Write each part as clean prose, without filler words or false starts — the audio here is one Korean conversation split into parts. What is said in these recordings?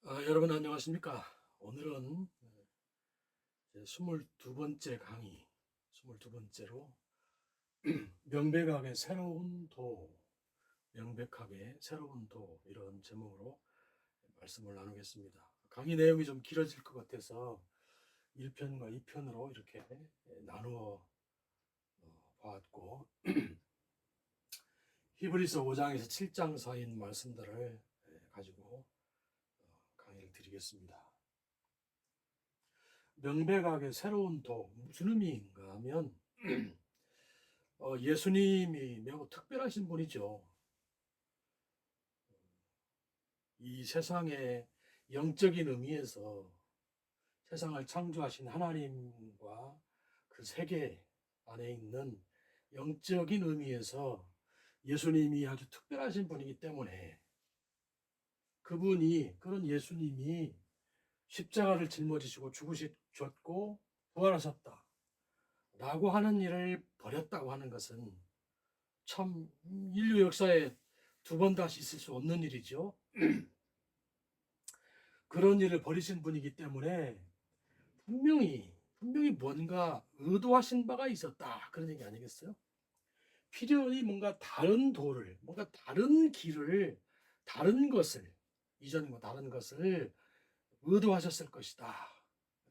여러분 안녕하십니까? 오늘은 22번째 강의, 22번째로 명백하게 새로운 도, 명백하게 새로운 도 이런 제목으로 말씀을 나누겠습니다. 강의 내용이 좀 길어질 것 같아서 1편과 2편으로 이렇게 나누어 보았고 히브리서 5장에서 7장 사이인 말씀들을 가지고 강의를 드리겠습니다. 명백하게 새로운 도, 무슨 의미인가 하면 예수님이 매우 특별하신 분이죠. 이 세상의 영적인 의미에서 세상을 창조하신 하나님과 그 세계 안에 있는 영적인 의미에서 예수님이 아주 특별하신 분이기 때문에 그런 예수님이 십자가를 짊어지시고 죽으셨고 부활하셨다 라고 하는 일을 벌였다고 하는 것은 참 인류 역사에 두 번 다시 있을 수 없는 일이죠. 그런 일을 벌이신 분이기 때문에 분명히 뭔가 의도하신 바가 있었다 그런 얘기 아니겠어요? 필연히 뭔가 다른 도를, 뭔가 다른 길을, 다른 것을, 이전과 다른 것을 의도하셨을 것이다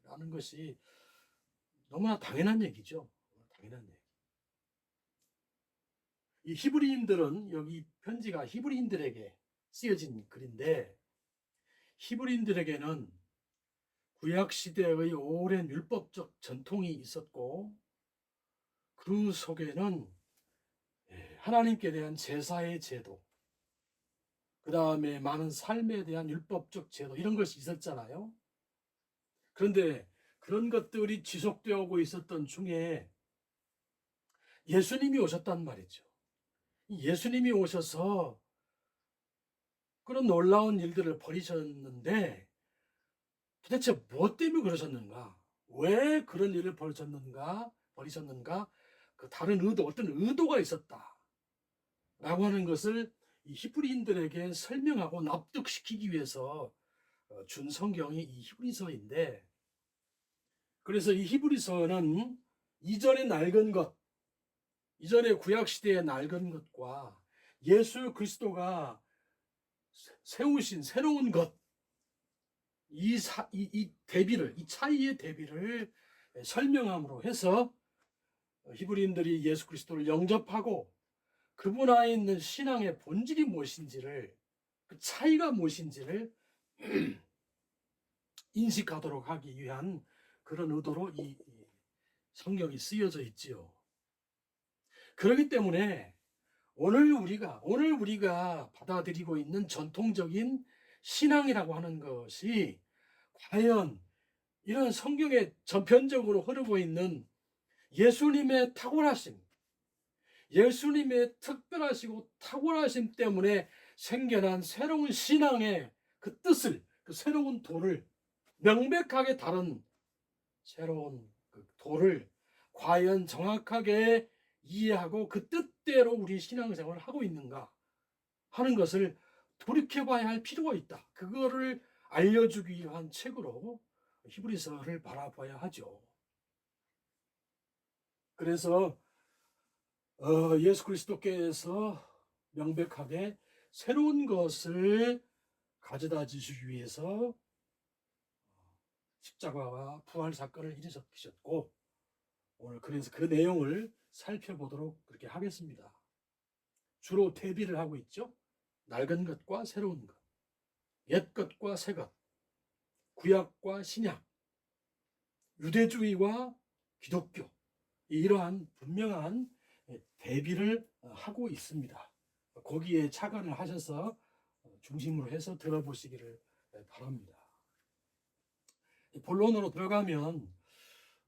라는 것이 너무나 당연한 얘기죠. 당연한 얘기. 이 히브리인들은, 여기 편지가 히브리인들에게 쓰여진 글인데, 히브리인들에게는 구약 시대의 오랜 율법적 전통이 있었고 그 속에는 하나님께 대한 제사의 제도, 그 다음에 많은 삶에 대한 율법적 제도 이런 것이 있었잖아요. 그런데 그런 것들이 지속되어 오고 있었던 중에 예수님이 오셨단 말이죠. 예수님이 오셔서 그런 놀라운 일들을 벌이셨는데 도대체 무엇 때문에 그러셨는가? 왜 그런 일을 벌이셨는가? 그 다른 의도, 어떤 의도가 있었다. 라고 하는 것을 이 히브리인들에게 설명하고 납득시키기 위해서 준 성경이 이 히브리서인데, 그래서 이 히브리서는 이전에 낡은 것, 이전에 구약시대에 낡은 것과 예수 그리스도가 세우신 새로운 것, 이 차이의 대비를 설명함으로 해서 히브리인들이 예수 그리스도를 영접하고 그분 안에 있는 신앙의 본질이 무엇인지를, 그 차이가 무엇인지를 인식하도록 하기 위한 그런 의도로 이 성경이 쓰여져 있지요. 그렇기 때문에 오늘 우리가 받아들이고 있는 전통적인 신앙이라고 하는 것이 과연 이런 성경에 전편적으로 흐르고 있는 예수님의 탁월하심, 예수님의 특별하시고 탁월하심 때문에 생겨난 새로운 신앙의 그 뜻을, 그 새로운 도를, 명백하게 다른 새로운 그 도를 과연 정확하게 이해하고 그 뜻대로 우리 신앙생활을 하고 있는가 하는 것을 돌이켜봐야 할 필요가 있다. 그거를 알려주기 위한 책으로 히브리서를 바라봐야 하죠. 그래서 예수 그리스도께서 명백하게 새로운 것을 가져다 주시기 위해서 십자가와 부활 사건을 일으키셨고, 오늘 그래서 그 내용을 살펴보도록 그렇게 하겠습니다. 주로 대비를 하고 있죠. 낡은 것과 새로운 것, 옛 것과 새 것, 구약과 신약, 유대주의와 기독교, 이러한 분명한 대비를 하고 있습니다. 거기에 착안을 하셔서 중심으로 해서 들어보시기를 바랍니다. 본론으로 들어가면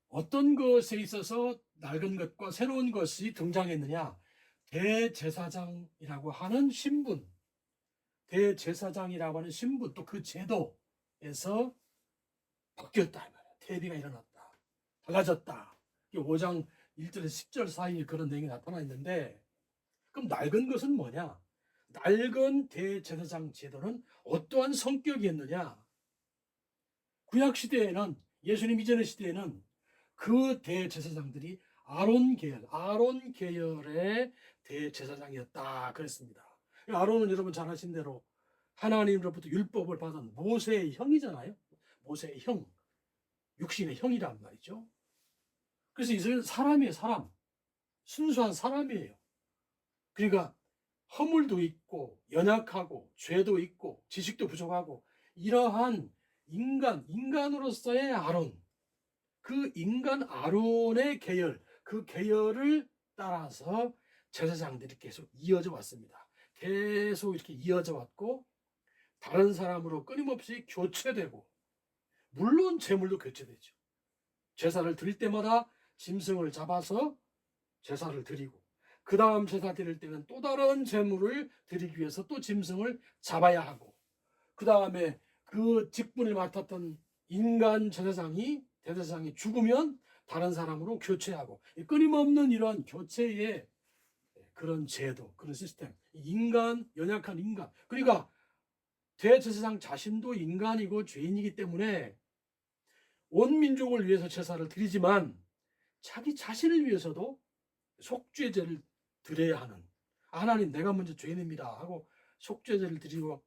어떤 것에 있어서 낡은 것과 새로운 것이 등장했느냐? 대제사장이라고 하는 신분, 대제사장이라고 하는 신분, 또 그 제도에서 바뀌었다. 대비가 일어났다. 달라졌다. 5장 1절에서 10절 사이에 그런 내용이 나타나 있는데, 그럼 낡은 것은 뭐냐? 낡은 대제사장 제도는 어떠한 성격이었느냐? 구약 시대에는, 예수님 이전의 시대에는 그 대제사장들이 아론 계열의 대제사장이었다 그랬습니다. 아론은 여러분 잘 아신 대로 하나님으로부터 율법을 받은 모세의 형이잖아요. 모세의 형, 육신의 형이란 말이죠. 그래서 이스라엘은 사람이에요, 사람. 순수한 사람이에요. 그러니까 허물도 있고 연약하고 죄도 있고 지식도 부족하고 이러한 인간으로서의 아론, 그 인간 아론의 계열, 그 계열을 따라서 제사장들이 계속 이어져 왔습니다. 계속 이렇게 이어져 왔고 다른 사람으로 끊임없이 교체되고, 물론 제물도 교체되죠. 제사를 드릴 때마다 짐승을 잡아서 제사를 드리고, 그 다음 제사 드릴 때는 또 다른 제물을 드리기 위해서 또 짐승을 잡아야 하고, 그 다음에 그 직분을 맡았던 인간 대제사장이 죽으면 다른 사람으로 교체하고, 끊임없는 이런 교체의 그런 제도, 그런 시스템. 연약한 인간. 그러니까 대제사장 자신도 인간이고 죄인이기 때문에 온 민족을 위해서 제사를 드리지만 자기 자신을 위해서도 속죄제를 드려야 하는, 하나님 내가 먼저 죄인입니다 하고 속죄제를 드리고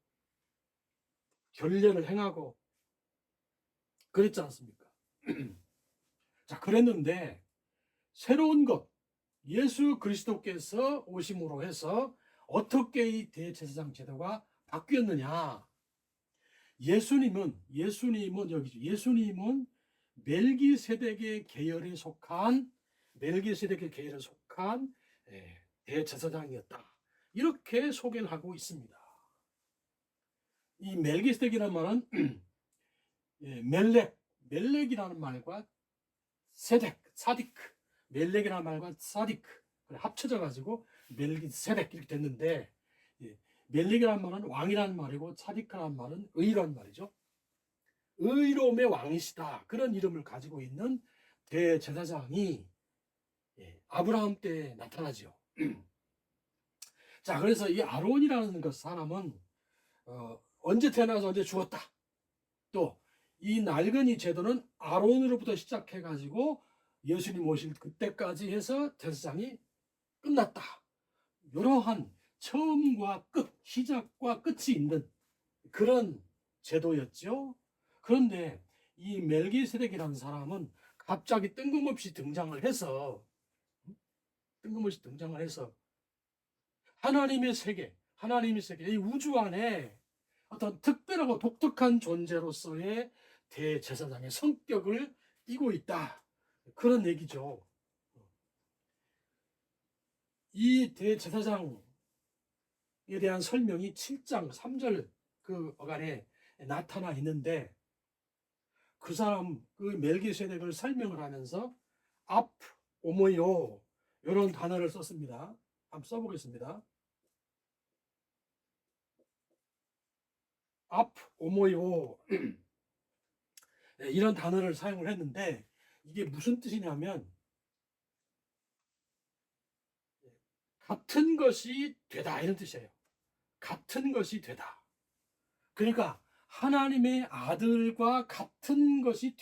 결례를 행하고 그랬지 않습니까? 자, 그랬는데 새로운 것, 예수 그리스도께서 오심으로 해서 어떻게 이 대제사장 제도가 바뀌었느냐? 예수님은 멜기세덱의 계열에 속한 대제사장이었다. 이렇게 소개를 하고 있습니다. 이 멜기세덱이라는 말은 멜렉이라는 말과 사디크, 멜렉이라는 말과 사디크 합쳐져 가지고 멜기세덱 이렇게 됐는데, 멜렉이라는 말은 왕이라는 말이고 사디크라는 말은 의라는 말이죠. 의로움의 왕이시다, 그런 이름을 가지고 있는 대제사장이 아브라함 때 나타나죠. 자, 그래서 이 아론이라는 그 사람은 언제 태어나서 언제 죽었다. 또 이 낡은이 제도는 아론으로부터 시작해 가지고 예수님 오실 그때까지 해서 제사장이 끝났다. 이러한 처음과 끝, 시작과 끝이 있는 그런 제도였죠. 그런데 이 멜기세덱이라는 사람은 갑자기 뜬금없이 등장을 해서 하나님의 세계, 이 우주 안에 어떤 특별하고 독특한 존재로서의 대제사장의 성격을 띠고 있다, 그런 얘기죠. 이 대제사장에 대한 설명이 7장 3절 그 어간에 나타나 있는데, 그 멜기세덱을 설명을 하면서 앞 오모요 이런 단어를 썼습니다. 한번 써보겠습니다. 앞 오모요 이런 단어를 사용을 했는데, 이게 무슨 뜻이냐면 같은 것이 되다, 이런 뜻이에요. 같은 것이 되다. 그러니까 하나님의 아들과 같은 분이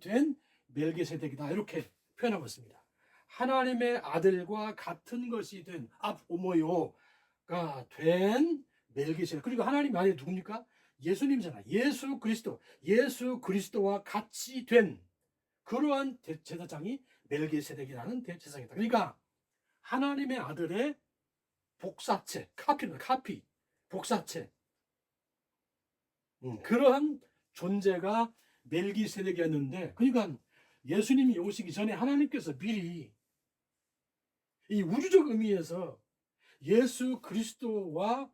된 멜기세덱이다, 이렇게 표현하고 있습니다. 하나님의 아들과 같은 것이 된 앞오모요가 된 멜기세덱. 그리고 하나님의 아들이 누굽니까? 예수님이잖아. 예수 그리스도와 같이 된 그러한 제사장이 멜기세덱이라는 대제사장이다. 그러니까 하나님의 아들의 복사체, 복사체. 그러한 존재가 멜기세덱이었는데, 그러니까 예수님이 오시기 전에 하나님께서 미리 이 우주적 의미에서 예수 그리스도와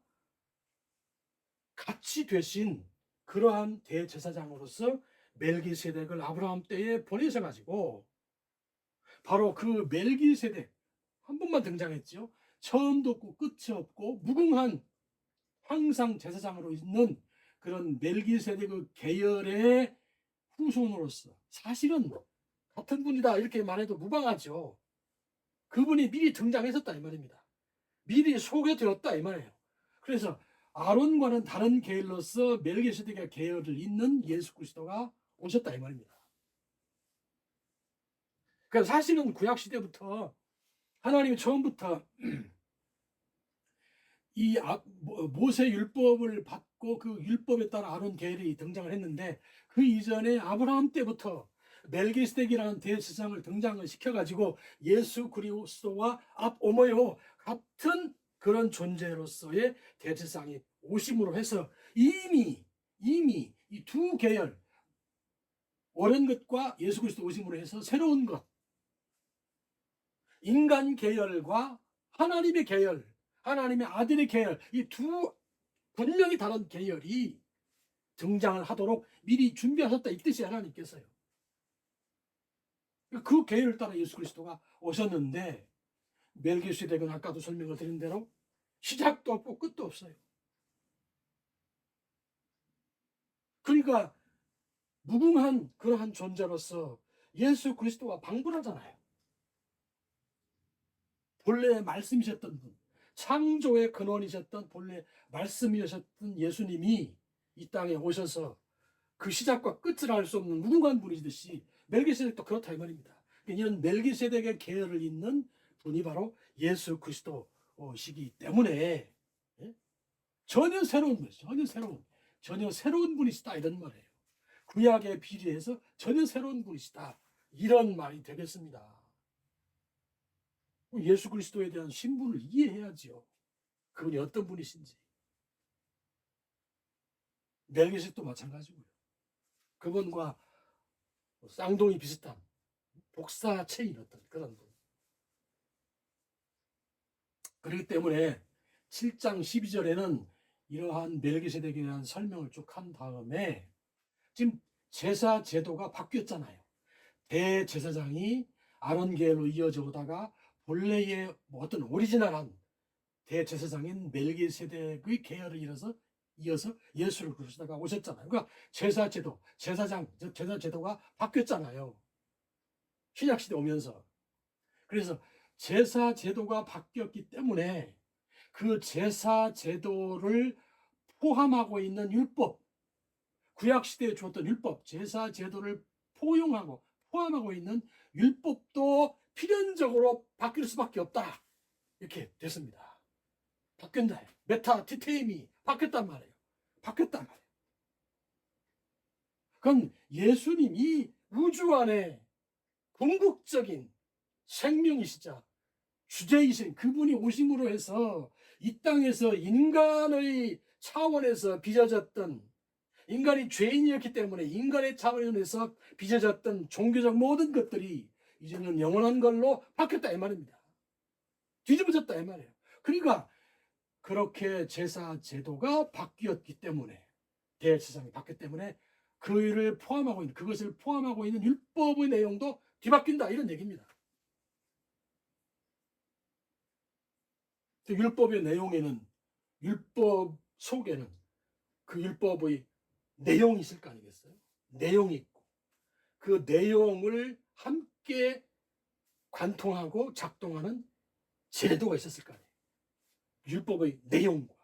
같이 되신 그러한 대제사장으로서 멜기세덱을 아브라함 때에 보내셔 가지고, 바로 그 멜기세덱 한 번만 등장했죠. 처음도 없고 끝이 없고 무궁한 항상 제사장으로 있는 그런 멜기세덱의 계열의 후손으로서, 사실은 같은 분이다 이렇게 말해도 무방하죠. 그분이 미리 등장했었다 이 말입니다. 미리 소개되었다 이 말이에요. 그래서 아론과는 다른 계열로서 멜기세덱의 계열을 잇는 예수 그리스도가 오셨다 이 말입니다. 그러니까 사실은 구약 시대부터 하나님이 처음부터 이 모세 율법을 받고 그 율법에 따라 아론 계열이 등장을 했는데, 그 이전에 아브라함 때부터 멜기세덱이라는 대제사장을 등장을 시켜가지고 예수 그리스도와 오모요 같은 그런 존재로서의 대제사장이 오심으로 해서 이미 이 두 계열, 옳은 것과 예수 그리스도 오심으로 해서 새로운 것, 인간 계열과 하나님의 계열, 하나님의 아들의 계열, 이 두 분명히 다른 계열이 등장을 하도록 미리 준비하셨다 이 뜻이 하나님께서요. 그 계열을 따라 예수 그리스도가 오셨는데, 멜기세덱은 아까도 설명을 드린 대로 시작도 없고 끝도 없어요. 그러니까 무궁한 그러한 존재로서 예수 그리스도와 방불하잖아요. 본래 말씀이셨던 분, 창조의 근원이셨던 본래 말씀이셨던 예수님이 이 땅에 오셔서 그 시작과 끝을 알 수 없는 무궁한 분이듯이 멜기세덱도 그렇다 이 말입니다. 이런 멜기세덱의 계열을 잇는 분이 바로 예수 그리스도시기 때문에 전혀 새로운 분이죠. 전혀 새로운 분이시다 이런 말이에요. 구약에 비례해서 전혀 새로운 분이시다 이런 말이 되겠습니다. 예수 그리스도에 대한 신분을 이해해야지요. 그분이 어떤 분이신지. 멜기세덱도 마찬가지고요. 그분과 쌍둥이 비슷한 복사체인 어떤 그런 분. 그렇기 때문에 7장 12절에는 이러한 멜기세덱에 대한 설명을 쭉 한 다음에, 지금 제사 제도가 바뀌었잖아요. 대제사장이 아론 계열로 이어져 오다가 본래의 어떤 오리지널한 대제사장인 멜기세덱의 계열을 이어서 예수를 그리스도가 오셨잖아요. 그러니까 제사 제도가 바뀌었잖아요. 신약 시대 오면서. 그래서 제사 제도가 바뀌었기 때문에 그 제사 제도를 포함하고 있는 율법, 구약 시대에 주었던 율법, 제사 제도를 포함하고 있는 율법도 필연적으로 바뀔 수밖에 없다. 이렇게 됐습니다. 바뀐다. 메타 티테임이 바뀌었단 말이에요. 그건 예수님 이 우주 안에 궁극적인 생명이시자 주제이신 그분이 오심으로 해서 이 땅에서 인간의 차원에서 빚어졌던, 인간이 죄인이었기 때문에 인간의 차원에서 빚어졌던 종교적 모든 것들이 이제는 영원한 걸로 바뀌었다 이 말입니다. 뒤집어졌다 이 말이에요. 그러니까 그렇게 제사 제도가 바뀌었기 때문에, 대제사장이 바뀌었기 때문에 그것을 포함하고 있는 율법의 내용도 뒤바뀐다 이런 얘기입니다. 율법의 내용에는, 율법 속에는 그 율법의 내용이 있을 거 아니겠어요? 내용이 있고 그 내용을 함께 관통하고 작동하는 제도가 있었을 거 아니에요. 율법의 내용과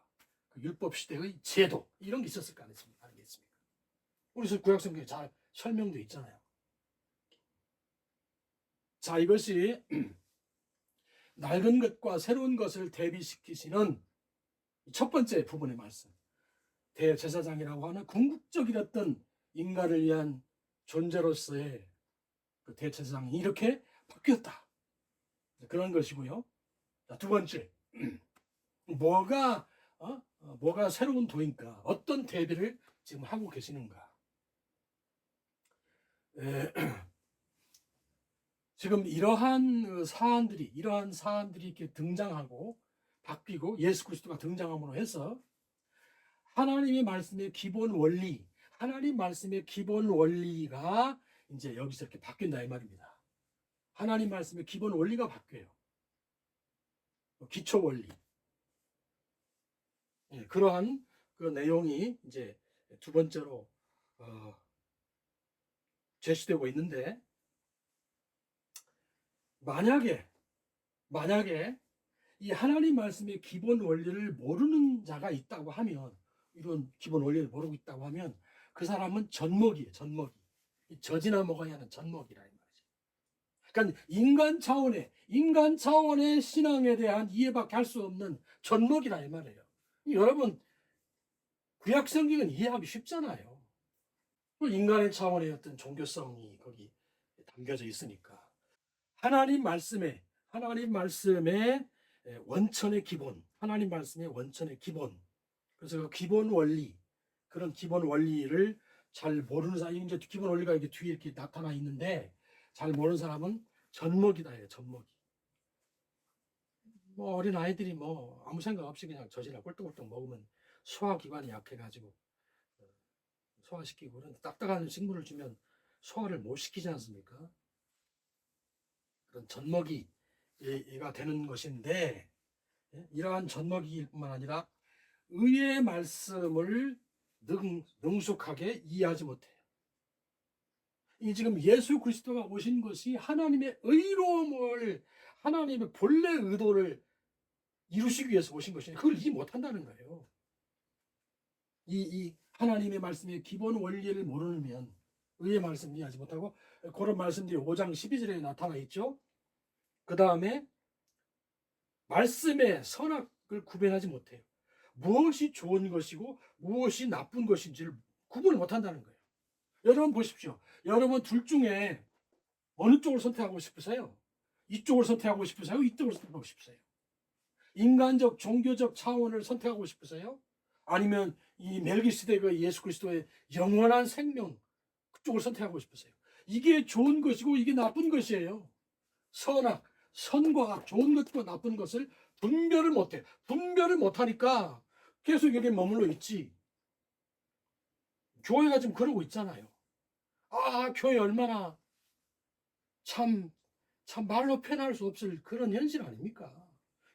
그 율법 시대의 제도 이런 게 있었을 거 아니겠습니까? 우리 구약성경에 잘 설명되어 있잖아요. 자, 이것이 낡은 것과 새로운 것을 대비시키시는 첫 번째 부분의 말씀. 대제사장이라고 하는 궁극적이었던 인간을 위한 존재로서의 그 대제사장이 이렇게 바뀌었다. 그런 것이고요. 자, 두 번째, 뭐가 새로운 도인가? 어떤 대비를 지금 하고 계시는가? 지금 이러한 사안들이 이렇게 등장하고 바뀌고 예수 그리스도가 등장함으로 해서 하나님 말씀의 기본 원리가 이제 여기서 이렇게 바뀐다 이 말입니다. 하나님 말씀의 기본 원리가 바뀌어요. 기초 원리. 그러한 그 내용이 이제 두 번째로 제시되고 있는데, 만약에 이 하나님 말씀의 기본 원리를 모르는 자가 있다고 하면, 이런 기본 원리를 모르고 있다고 하면 그 사람은 젖먹이에요. 젖먹이. 젖이나 먹어야 하는 젖먹이라 이 말이죠. 그러니까 인간 차원의 신앙에 대한 이해밖에 할 수 없는 젖먹이라 이 말이에요. 여러분, 구약 성경은 이해하기 쉽잖아요. 인간의 차원의 어떤 종교성이 거기 담겨져 있으니까. 하나님 말씀의 원천의 기본, 하나님 말씀의 원천의 기본. 그래서 그 기본 원리, 그런 기본 원리를 잘 모르는 사람, 이제 기본 원리가 이렇게 뒤에 이렇게 나타나 있는데 잘 모르는 사람은 젖먹이다예요. 젖먹이. 뭐 어린 아이들이 뭐 아무 생각 없이 그냥 젖이나 꿀떡꿀떡 먹으면 소화기관이 약해가지고 소화시키고, 그런 딱딱한 식물을 주면 소화를 못 시키지 않습니까? 그런 젖먹이가 되는 것인데, 이러한 젖먹이일 뿐만 아니라 의의 말씀을 능숙하게 이해하지 못해요. 이 지금 예수 그리스도가 오신 것이 하나님의 의로움을, 하나님의 본래 의도를 이루시기 위해서 오신 것이니 그걸 이해 못한다는 거예요. 이 하나님의 말씀의 기본 원리를 모르면 의의 말씀을 이해하지 못하고, 그런 말씀들이 5장 12절에 나타나 있죠. 그 다음에 말씀의 선악을 구별하지 못해요. 무엇이 좋은 것이고 무엇이 나쁜 것인지를 구분을 못한다는 거예요. 여러분 보십시오. 여러분 둘 중에 어느 쪽을 선택하고 싶으세요? 이쪽을 선택하고 싶으세요? 이쪽을 선택하고 싶으세요? 인간적 종교적 차원을 선택하고 싶으세요? 아니면 이 멜기세덱의 예수 그리스도의 영원한 생명, 그쪽을 선택하고 싶으세요? 이게 좋은 것이고 이게 나쁜 것이에요. 선악, 선과 악, 좋은 것과 나쁜 것을 분별을 못해. 분별을 못하니까 계속 여기 머물러 있지. 교회가 지금 그러고 있잖아요. 아, 교회 얼마나 참 말로 표현할 수 없을 그런 현실 아닙니까?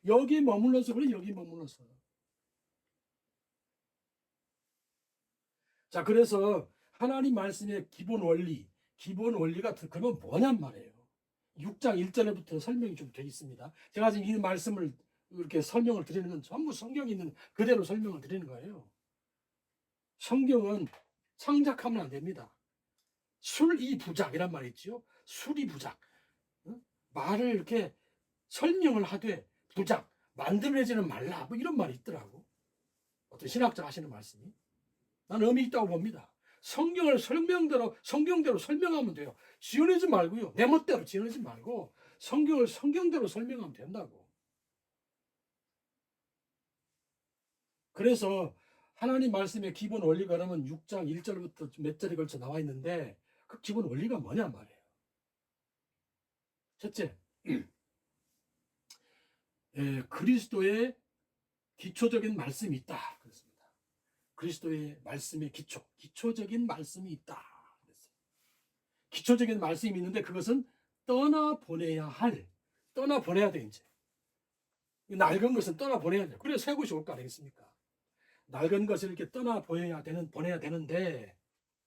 여기 머물러서 그래, 여기 머물러서. 자, 그래서 하나님 말씀의 기본 원리가 그러면 뭐냔 말이에요. 6장 1절부터 설명이 좀 되어 있습니다. 제가 지금 이 말씀을 이렇게 설명을 드리는 건 전부 성경에 있는 그대로 설명을 드리는 거예요. 성경은 창작하면 안 됩니다. 술이부작이란 말이 있죠. 술이부작. 말을 이렇게 설명을 하되 부작, 만들어내지는 말라, 뭐 이런 말이 있더라고. 어떤 신학자 하시는 말씀이. 나는 의미 있다고 봅니다. 성경을 성경대로 설명하면 돼요. 지어내지 말고요. 내 멋대로 지어내지 말고 성경을 성경대로 설명하면 된다고. 그래서 하나님 말씀의 기본 원리가 그러면 6장 1절부터 몇 절에 걸쳐 나와 있는데, 그 기본 원리가 뭐냐 말이에요. 첫째, 그리스도의 기초적인 말씀이 있다. 그렇습니다. 그리스도의 말씀의 기초적인 말씀이 있다. 그랬어요. 기초적인 말씀이 있는데 그것은 떠나보내야 돼, 이제. 낡은 것은 떠나보내야 돼. 그래야 새 것이 올 거 아니겠습니까? 낡은 것을 이렇게 보내야 되는데,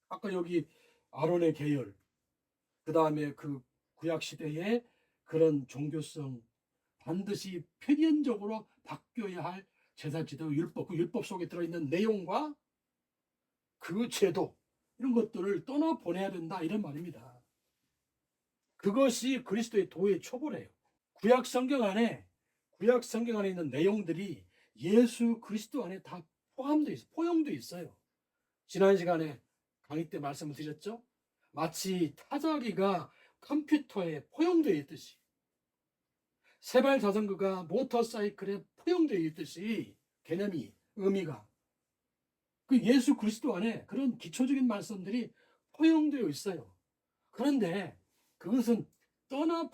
아까 여기 아론의 계열, 그 다음에 그 구약 시대의 그런 종교성, 반드시 필연적으로 바뀌어야 할 제사지도 율법, 그 율법 속에 들어있는 내용과 그 제도, 이런 것들을 떠나보내야 된다, 이런 말입니다. 그것이 그리스도의 도의 초보래요. 구약 성경 안에 있는 내용들이 예수 그리스도 안에 다 포용되어 있어요. 지난 시간에 강의 때 말씀을 드렸죠. 마치 타자기가 컴퓨터에 포용되어 있듯이, 세발 자전거가 모터사이클에 포용되어 있듯이, 개념이, 의미가, 그 예수 그리스도 안에 그런 기초적인 말씀들이 포용되어 있어요. 그런데 그것은 그건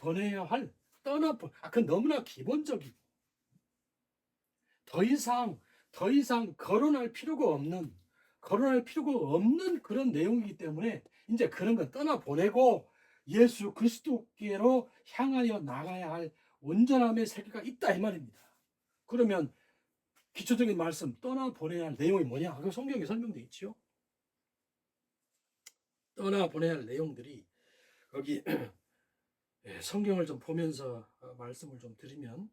너무나 기본적이고 더 이상 거론할 필요가 없는 그런 내용이기 때문에 이제 그런 건 떠나보내고 예수 그리스도께로 향하여 나가야 할 온전함의 세계가 있다, 이 말입니다. 그러면 기초적인 말씀, 떠나보내야 할 내용이 뭐냐? 그 성경에 설명되어 있죠. 떠나보내야 할 내용들이 거기 성경을 좀 보면서 말씀을 좀 드리면,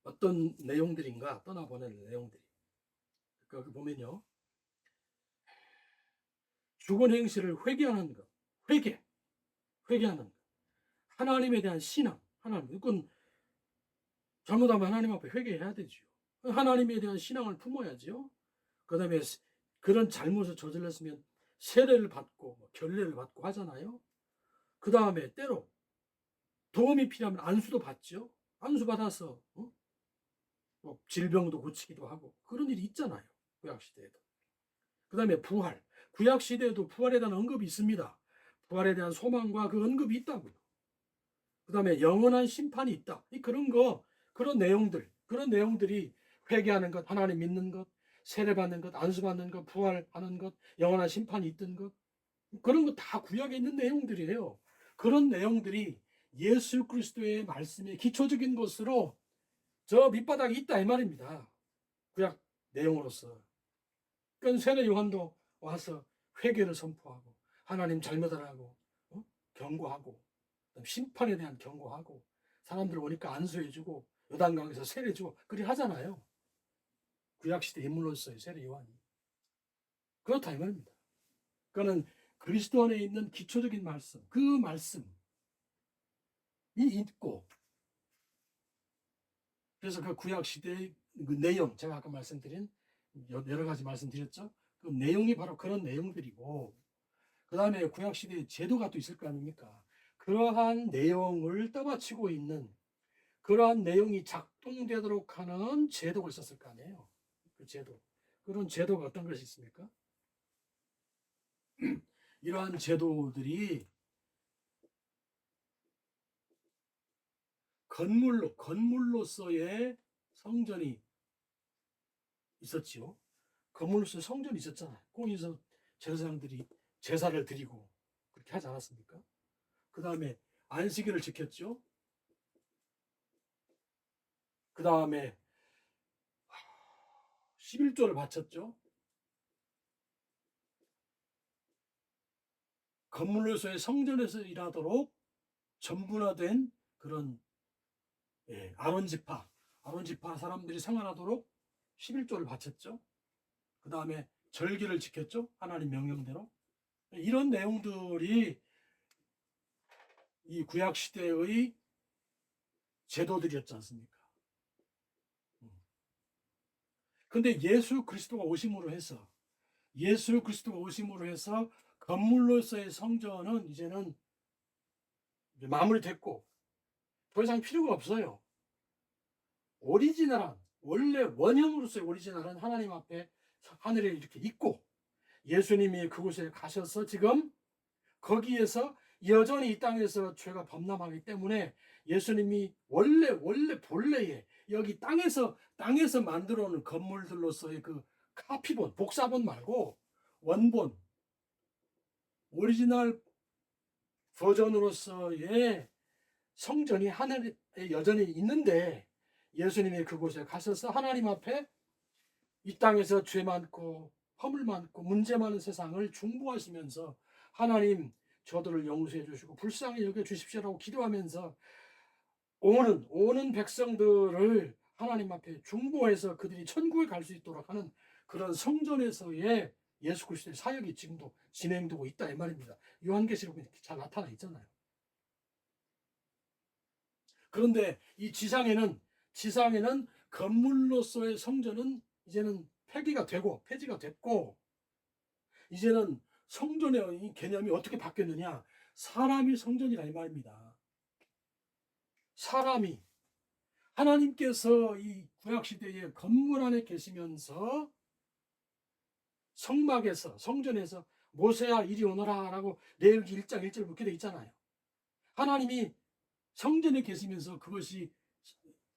어떤 내용들인가 떠나보는 내용들이. 거기 보면요. 죽은 행실을 회개하는 것. 회개하는 것. 하나님에 대한 신앙. 하나님. 이건 잘못하면 하나님 앞에 회개해야 되죠. 하나님에 대한 신앙을 품어야죠. 그 다음에 그런 잘못을 저질렀으면 세례를 받고 결례를 받고 하잖아요. 그 다음에 때로 도움이 필요하면 안수도 받죠. 안수 받아서 뭐 질병도 고치기도 하고 그런 일이 있잖아요. 구약시대에도. 그 다음에 부활. 구약시대에도 부활에 대한 언급이 있습니다. 부활에 대한 소망과 그 언급이 있다고요. 그 다음에 영원한 심판이 있다. 그런 내용들이 회개하는 것, 하나님 믿는 것, 세례받는 것, 안수받는 것, 부활하는 것, 영원한 심판이 있던 것, 그런 거 다 구약에 있는 내용들이에요. 그런 내용들이 예수 그리스도의 말씀의 기초적인 것으로 저 밑바닥에 있다 이 말입니다. 구약 내용으로서. 그러니까 세례 요한도 와서 회개를 선포하고 하나님 잘못하라고 경고하고 심판에 대한 경고하고 사람들 오니까 안수해주고 요단강에서 세례주고 그리 하잖아요. 구약시대 인물로서의 세례 요한이. 그렇다 이 말입니다. 그거는 그리스도 안에 있는 기초적인 말씀, 그 말씀이 있고, 그래서 그 구약시대의 그 내용, 제가 아까 말씀드린 여러 가지 말씀드렸죠. 그 내용이 바로 그런 내용들이고, 그 다음에 구약시대의 제도가 또 있을 거 아닙니까? 그러한 내용을 떠받치고 있는, 그러한 내용이 작동되도록 하는 제도가 있었을 거 아니에요. 그 제도. 그런 제도가 어떤 것이 있습니까? 이러한 제도들이 건물로서의 성전이 있었지요. 건물로서의 성전이 있었잖아요. 거기서 제사장들이 제사를 드리고 그렇게 하지 않았습니까? 그 다음에 안식일을 지켰죠. 그 다음에 11조를 바쳤죠. 건물로서의 성전에서 일하도록 전문화된 그런 아론 지파 사람들이 생활하도록 11조를 바쳤죠. 그 다음에 절기를 지켰죠. 하나님 명령대로. 이런 내용들이 이 구약 시대의 제도들이었지 않습니까? 근데 예수 그리스도가 오심으로 해서 건물로서의 성전은 이제는 마무리됐고 더 이상 필요가 없어요. 오리지널한 원래 원형으로서의 오리지널한 하나님 앞에 하늘에 이렇게 있고 예수님이 그곳에 가셔서 지금 거기에서 여전히 이 땅에서 죄가 범람하기 때문에 예수님이 본래에 여기 땅에서 만들어 놓은 건물들로서의 그 카피본, 복사본 말고 원본, 오리지널 버전으로서의 성전이 하늘에 여전히 있는데 예수님이 그곳에 가셔서 하나님 앞에 이 땅에서 죄 많고 허물 많고 문제 많은 세상을 중보하시면서 하나님 저들을 용서해 주시고 불쌍히 여겨 주십시오라고 기도하면서 오는 백성들을 하나님 앞에 중보해서 그들이 천국에 갈 수 있도록 하는 그런 성전에서의 예수 그리스도의 사역이 지금도 진행되고 있다 이 말입니다. 요한계시록에 잘 나타나 있잖아요. 그런데 이 지상에는 건물로서의 성전은 이제는 폐지가 됐고 이제는 성전의 개념이 어떻게 바뀌었느냐? 사람이 성전이라 이 말입니다. 사람이 하나님께서 이 구약 시대에 건물 안에 계시면서 성전에서 모세야 이리 오너라라고 레위기 1장 1절 그렇게 돼 있잖아요. 하나님이 성전에 계시면서 그것이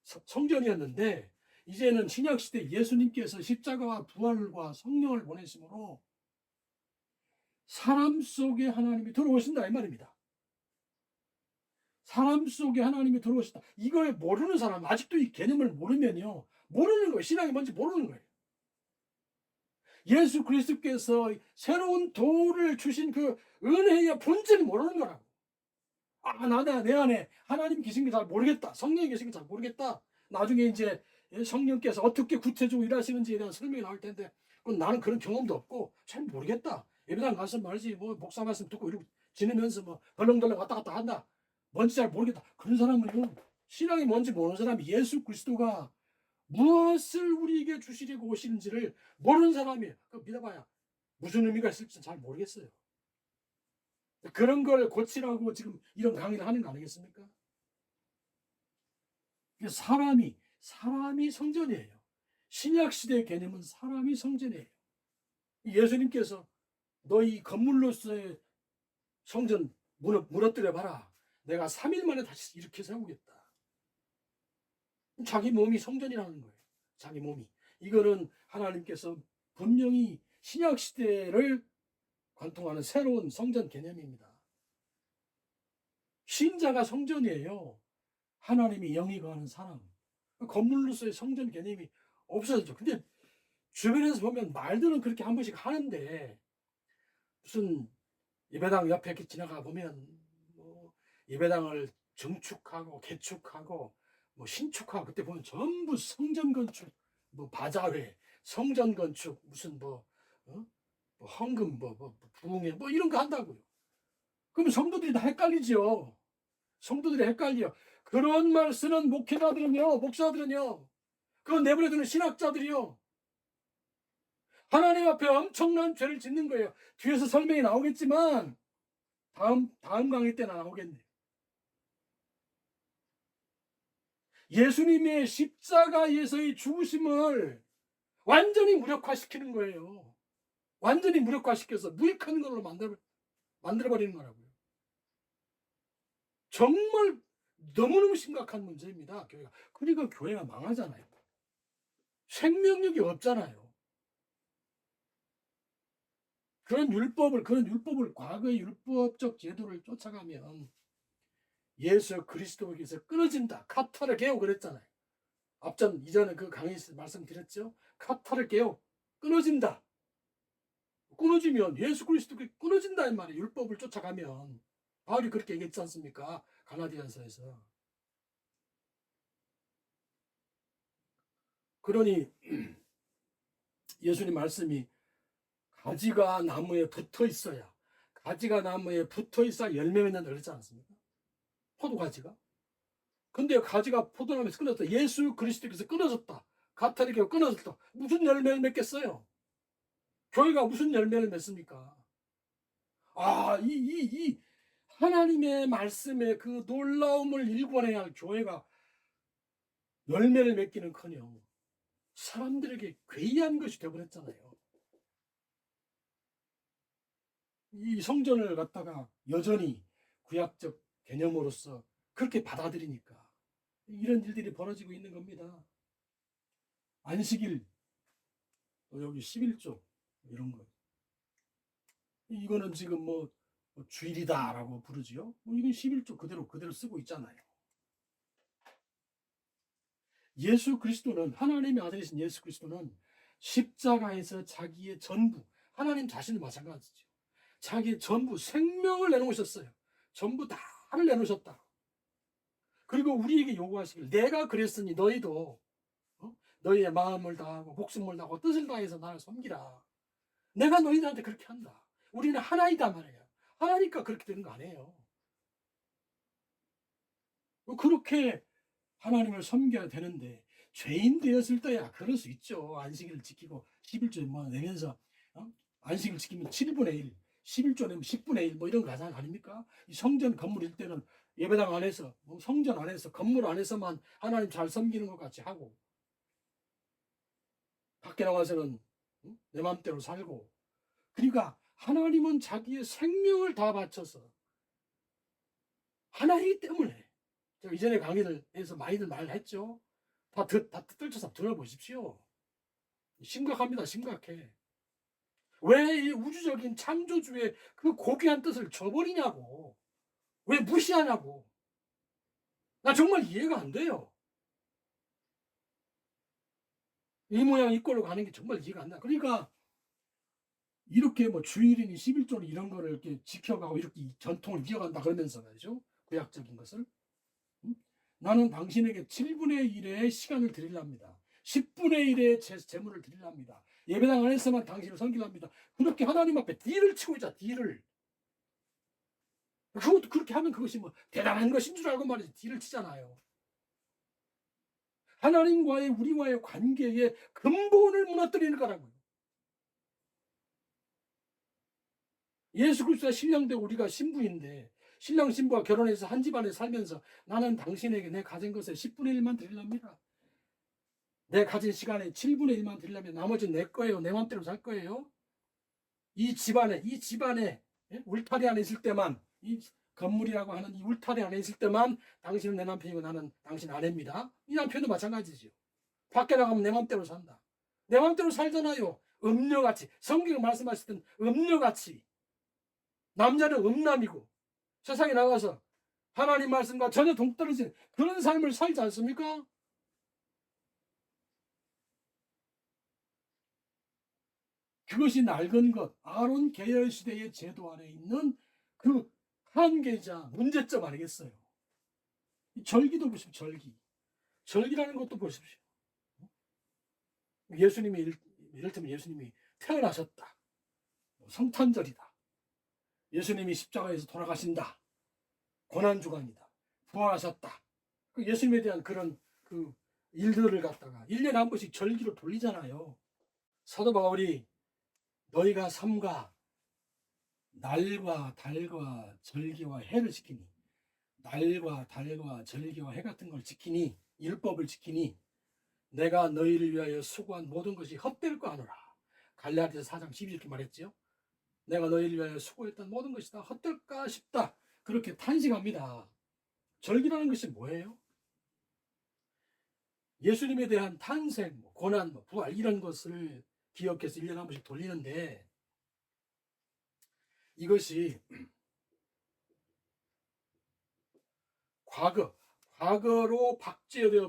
성전이었는데 이제는 신약 시대 예수님께서 십자가와 부활과 성령을 보내심으로 사람 속에 하나님이 들어오신다 이 말입니다. 사람 속에 하나님이 들어오신다. 이걸 모르는 사람, 아직도 이 개념을 모르면요, 모르는 거예요. 신앙이 뭔지 모르는 거예요. 예수 그리스도께서 새로운 도를 주신 그 은혜의 본질을 모르는 거라고. 내 안에 하나님 계신 게 잘 모르겠다. 성령이 계신 게 잘 모르겠다. 나중에 이제 성령께서 어떻게 구체적으로 일하시는지에 대한 설명이 나올 텐데 그건 나는 그런 경험도 없고 잘 모르겠다. 예배당 가서 말이지 뭐 목사 말씀 듣고 이러고 지내면서 뭐 덜렁덜렁 왔다 갔다 한다. 뭔지 잘 모르겠다. 그런 사람은요. 신앙이 뭔지 모르는 사람이 예수 그리스도가 무엇을 우리에게 주시려고 오시는지를 모르는 사람이에요. 그 믿어봐야 무슨 의미가 있을지 잘 모르겠어요. 그런 걸 고치라고 지금 이런 강의를 하는 거 아니겠습니까? 사람이 성전이에요. 신약 시대의 개념은 사람이 성전이에요. 예수님께서 너희 건물로서의 성전 무너뜨려 봐라. 내가 3일 만에 다시 일으켜 세우겠다. 자기 몸이 성전이라는 거예요. 자기 몸이. 이거는 하나님께서 분명히 신약 시대를 관통하는 새로운 성전 개념입니다. 신자가 성전이에요. 하나님이 영이 거하는 사람. 건물로서의 성전 개념이 없어졌죠. 근데 주변에서 보면 말들은 그렇게 한 번씩 하는데 무슨 예배당 옆에 이렇게 지나가 보면 뭐 예배당을 증축하고 개축하고 뭐 신축하고 그때 보면 전부 성전 건축, 뭐 바자회, 성전 건축 무슨 뭐 헌금 뭐 부흥회 뭐 이런 거 한다고요. 그럼 성도들이 다 헷갈리죠. 성도들이 헷갈려. 그런 말 쓰는 목회자들은요, 목사들은요, 그건 내버려두는 신학자들이요. 하나님 앞에 엄청난 죄를 짓는 거예요. 뒤에서 설명이 나오겠지만 다음 강의 때나 나오겠네요. 예수님의 십자가에서의 죽으심을 완전히 무력화시키는 거예요. 완전히 무력화시켜서 무익한 걸로 만들어버리는 거라고요. 정말 너무너무 심각한 문제입니다. 교회가. 그러니까 교회가 망하잖아요. 생명력이 없잖아요. 그런 율법을 과거의 율법적 제도를 쫓아가면 예수 그리스도에게서 끊어진다. 카타를 깨고 그랬잖아요. 이전에 그 강의에서 말씀드렸죠. 카타를 깨고 끊어진다. 끊어지면 예수 그리스도가 끊어진다 이 말이에요. 율법을 쫓아가면 바울이 그렇게 얘기했지 않습니까? 갈라디아서에서. 그러니 예수님 말씀이 가지가 나무에 붙어 있어야 열매 맺는다 그랬지 않습니까? 포도가지가. 근데 가지가 포도나무에서 끊어졌다. 예수 그리스도께서 끊어졌다. 가타리교가 끊어졌다. 무슨 열매를 맺겠어요? 교회가 무슨 열매를 맺습니까? 이 하나님의 말씀의 그 놀라움을 일궈내야 할 교회가 열매를 맺기는커녕 사람들에게 괴이한 것이 되어버렸잖아요. 이 성전을 갖다가 여전히 구약적 개념으로서 그렇게 받아들이니까 이런 일들이 벌어지고 있는 겁니다. 안식일, 여기 11조 이런 거. 이거는 지금 뭐 주일이다라고 부르지요. 이건 11조 그대로 쓰고 있잖아요. 예수 그리스도는 하나님의 아들이신 예수 그리스도는 십자가에서 자기의 전부, 하나님 자신을 마찬가지죠. 자기의 전부 생명을 내놓으셨어요. 전부 다를 내놓으셨다. 그리고 우리에게 요구하시길 내가 그랬으니 너희도 너희의 마음을 다하고 목숨을 다하고 뜻을 다해서 나를 섬기라. 내가 너희들한테 그렇게 한다. 우리는 하나이다 말이에요. 하나니까 그렇게 되는 거 아니에요. 그렇게 하나님을 섬겨야 되는데 죄인 되었을 때야 그럴 수 있죠. 안식일을 지키고 11조에 뭐 내면서 안식일 지키면 7분의 1, 11조 내면 10분의 1 뭐 이런 거 아닙니까? 이 성전 건물일 때는 예배당 안에서 성전 안에서 건물 안에서만 하나님 잘 섬기는 것 같이 하고 밖에 나와서는 내 마음대로 살고 그러니까 하나님은 자기의 생명을 다 바쳐서 하나이기 때문에 제가 이전에 강의를 해서 많이들 말했죠. 다 뜯어서 들어보십시오. 심각합니다. 심각해. 왜 이 우주적인 창조주의 그 고귀한 뜻을 저버리냐고. 왜 무시하냐고. 나 정말 이해가 안 돼요. 이 모양 이 꼴로 가는 게 정말 이해가 안 나. 그러니까 이렇게 뭐 주일이니 11조니 이런 거를 이렇게 지켜가고 이렇게 전통을 이어간다 그러면서 말이죠. 구약적인 것을. 나는 당신에게 7분의 1의 시간을 드리랍니다. 10분의 1의 재물을 드리랍니다. 예배당 안에서만 당신을 섬기랍니다. 그렇게 하나님 앞에 딜을 치고 있자, 딜을. 그것도 그렇게 하면 그것이 뭐 대단한 것인 줄 알고 말이지, 딜을 치잖아요. 하나님과의 우리와의 관계의 근본을 무너뜨리는 거라고요. 예수 그리스도가 신랑되고 우리가 신부인데, 신랑 신부가 결혼해서 한 집안에 살면서 나는 당신에게 내 가진 것의 10분의 1만 드리랍니다. 내 가진 시간의 7분의 1만 드리려면 나머지는 내 거예요. 내 맘대로 살 거예요. 이 집안에 울타리 안에 있을 때만, 이 건물이라고 하는 이 울타리 안에 있을 때만 당신은 내 남편이고 나는 당신 아내입니다. 이 남편도 마찬가지죠. 밖에 나가면 내 맘대로 산다. 내 맘대로 살잖아요. 음녀같이. 성경에 말씀하셨던 음녀같이. 남자는 음남이고 세상에 나가서 하나님 말씀과 전혀 동떨어진 그런 삶을 살지 않습니까? 그것이 낡은 것, 아론 계열 시대의 제도 안에 있는 그 한계자, 문제점 아니겠어요? 절기도 보십시오, 절기. 절기라는 것도 보십시오. 예수님이, 이를테면 예수님이 태어나셨다. 성탄절이다. 예수님이 십자가에서 돌아가신다. 고난주간이다. 부활하셨다. 예수님에 대한 그런 그 일들을 갖다가 1년에 한 번씩 절기로 돌리잖아요. 사도 바울이 너희가 삼가 날과 달과 절기와 해를 지키니, 날과 달과 절기와 해 같은 걸 지키니, 율법을 지키니 내가 너희를 위하여 수고한 모든 것이 헛될 거 아노라. 갈라디아서 4장 12절 이렇게 말했죠. 내가 너희를 위하여 수고했던 모든 것이 다 헛될까 싶다. 그렇게 탄식합니다. 절기라는 것이 뭐예요? 예수님에 대한 탄생, 고난, 부활 이런 것을 기억해서 1년에 한 번씩 돌리는데, 이것이 과거로 박제되어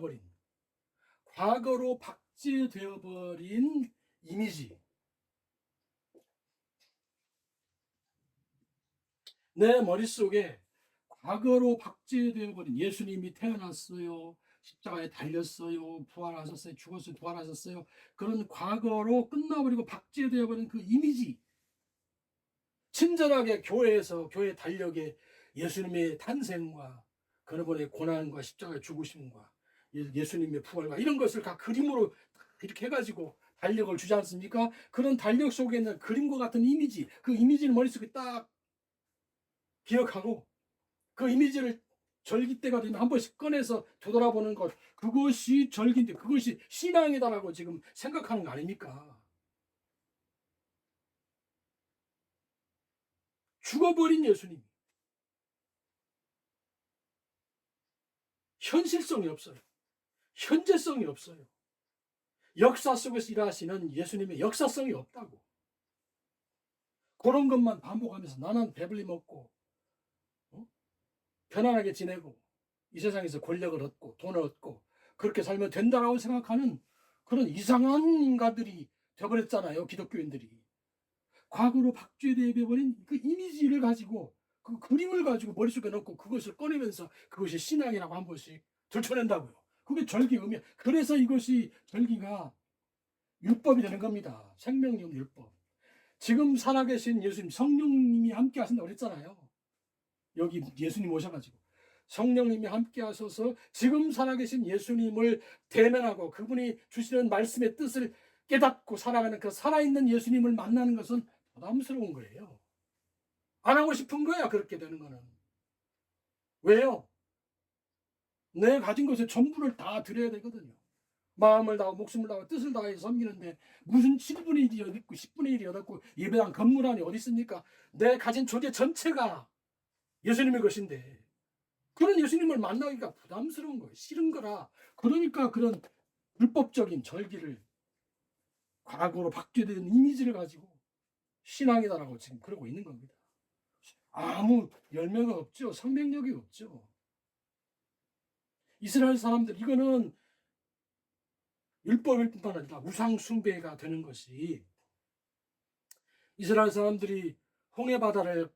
버린 이미지. 내 머릿속에 과거로 박제되어 버린, 예수님이 태어났어요, 십자가에 달렸어요, 부활하셨어요, 죽었어요, 부활하셨어요, 그런 과거로 끝나버리고 박제되어 버린 그 이미지. 친절하게 교회에서, 교회 달력에 예수님의 탄생과 그분의 고난과 십자가의 죽으심과 예수님의 부활과 이런 것을 다 그림으로 이렇게 해가지고 달력을 주지 않습니까? 그런 달력 속에 있는 그림과 같은 이미지, 그 이미지를 머릿속에 딱 기억하고 그 이미지를 절기 때가 되면 한 번씩 꺼내서 되돌아보는 것, 그것이 절기인데 그것이 신앙이다라고 지금 생각하는 거 아닙니까? 죽어버린 예수님, 현실성이 없어요. 현재성이 없어요. 역사 속에서 일하시는 예수님의 역사성이 없다고. 그런 것만 반복하면서 나는 배불리 먹고 편안하게 지내고 이 세상에서 권력을 얻고 돈을 얻고 그렇게 살면 된다라고 생각하는 그런 이상한 인간들이 되어버렸잖아요. 기독교인들이. 과거로 박제되어버린 그 이미지를 가지고, 그 그림을 가지고 머릿속에 넣고 그것을 꺼내면서 그것이 신앙이라고 한 번씩 들춰낸다고요. 그게 절기 의미. 그래서 이것이 절기가 율법이 되는 겁니다. 생명력 율법. 지금 살아계신 예수님, 성령님이 함께 하신다고 그랬잖아요. 여기 예수님 오셔가지고 성령님이 함께 하셔서 지금 살아계신 예수님을 대면하고 그분이 주시는 말씀의 뜻을 깨닫고 살아가는 그 살아있는 예수님을 만나는 것은 부담스러운 거예요. 안 하고 싶은 거야, 그렇게 되는 거는. 왜요? 내 가진 것의 전부를 다 드려야 되거든요. 마음을 다하고 목숨을 다하고 뜻을 다해 섬기는데 무슨 7분의 1이 어디 있고 10분의 1이 어디 있고 예배당 건물 안에 어디 있습니까? 내 가진 존재 전체가 예수님의 것인데 그런 예수님을 만나기가 부담스러운 거예요. 싫은 거라. 그러니까 그런 불법적인 절기를 과거로 박제된 이미지를 가지고 신앙이다라고 지금 그러고 있는 겁니다. 아무 열매가 없죠. 생명력이 없죠. 이스라엘 사람들, 이거는 율법일 뿐만 아니라 우상 숭배가 되는 것이, 이스라엘 사람들이 홍해 바다를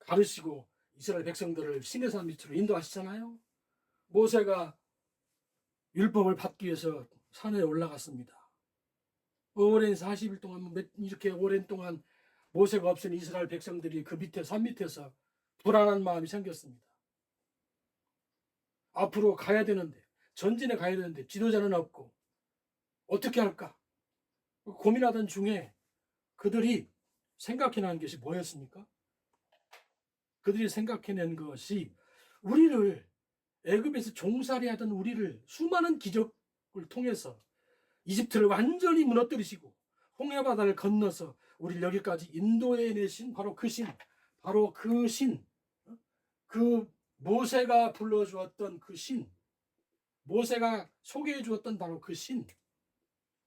가르시고 이스라엘 백성들을 시내산 밑으로 인도하시잖아요. 모세가 율법을 받기 위해서 산에 올라갔습니다. 오랜 40일 동안 이렇게 오랜 동안 모세가 없은 이스라엘 백성들이 그 밑에 산 밑에서 불안한 마음이 생겼습니다. 앞으로 가야 되는데, 전진에 가야 되는데 지도자는 없고 어떻게 할까 고민하던 중에 그들이 생각해낸 것이 뭐였습니까? 그들이 생각해낸 것이 우리를 애굽에서 종살이 하던 우리를 수많은 기적을 통해서 이집트를 완전히 무너뜨리시고 홍해바다를 건너서 우리를 여기까지 인도해 내신 바로 그 신, 바로 그 신, 그 모세가 불러주었던 그 신, 모세가 소개해 주었던 바로 그 신,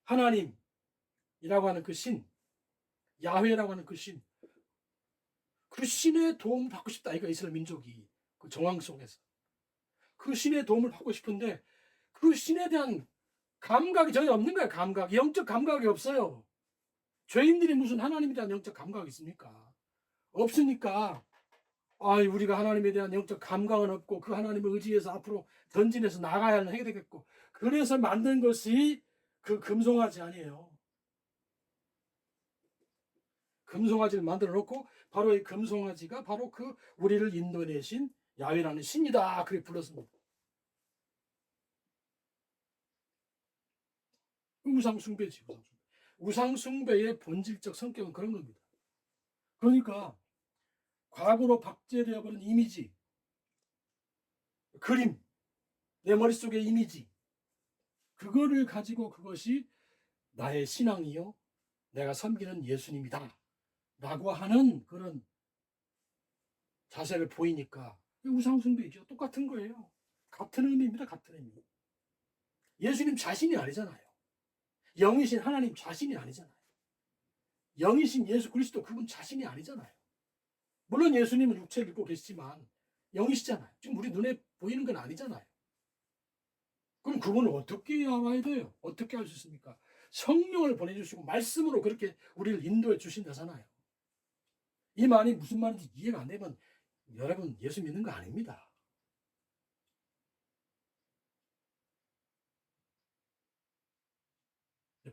하나님이라고 하는 그 신, 야훼라고 하는 그 신, 그 신의 도움을 받고 싶다. 이거 이스라엘 민족이 그 정황 속에서 그 신의 도움을 받고 싶은데 그 신에 대한 감각이 전혀 없는 거야. 감각, 영적 감각이 없어요. 죄인들이 무슨 하나님에 대한 영적 감각이 있습니까? 없으니까 우리가 하나님에 대한 영적 감각은 없고 그 하나님을 의지해서 앞으로 전진해서 나가야 하게 되겠고, 그래서 만든 것이 그 금송아지 아니에요. 금송아지를 만들어 놓고 바로 이 금송아지가 바로 그 우리를 인도내신 야훼라는 신이다 그렇게 불렀습니다. 우상숭배지. 우상숭배의 본질적 성격은 그런 겁니다. 그러니까 과거로 박제되어 버린 이미지, 그림, 내 머릿속의 이미지, 그거를 가지고 그것이 나의 신앙이요, 내가 섬기는 예수님이다 라고 하는 그런 자세를 보이니까 우상숭배이죠. 똑같은 거예요. 같은 의미입니다. 같은 의미. 예수님 자신이 아니잖아요. 영이신 하나님 자신이 아니잖아요. 영이신 예수 그리스도 그분 자신이 아니잖아요. 물론 예수님은 육체를 입고 계시지만 영이시잖아요. 지금 우리 눈에 보이는 건 아니잖아요. 그럼 그분을 어떻게 알아야 돼요? 어떻게 알 수 있습니까? 성령을 보내주시고 말씀으로 그렇게 우리를 인도해 주신다잖아요. 이 말이 무슨 말인지 이해가 안 되면 여러분 예수 믿는 거 아닙니다.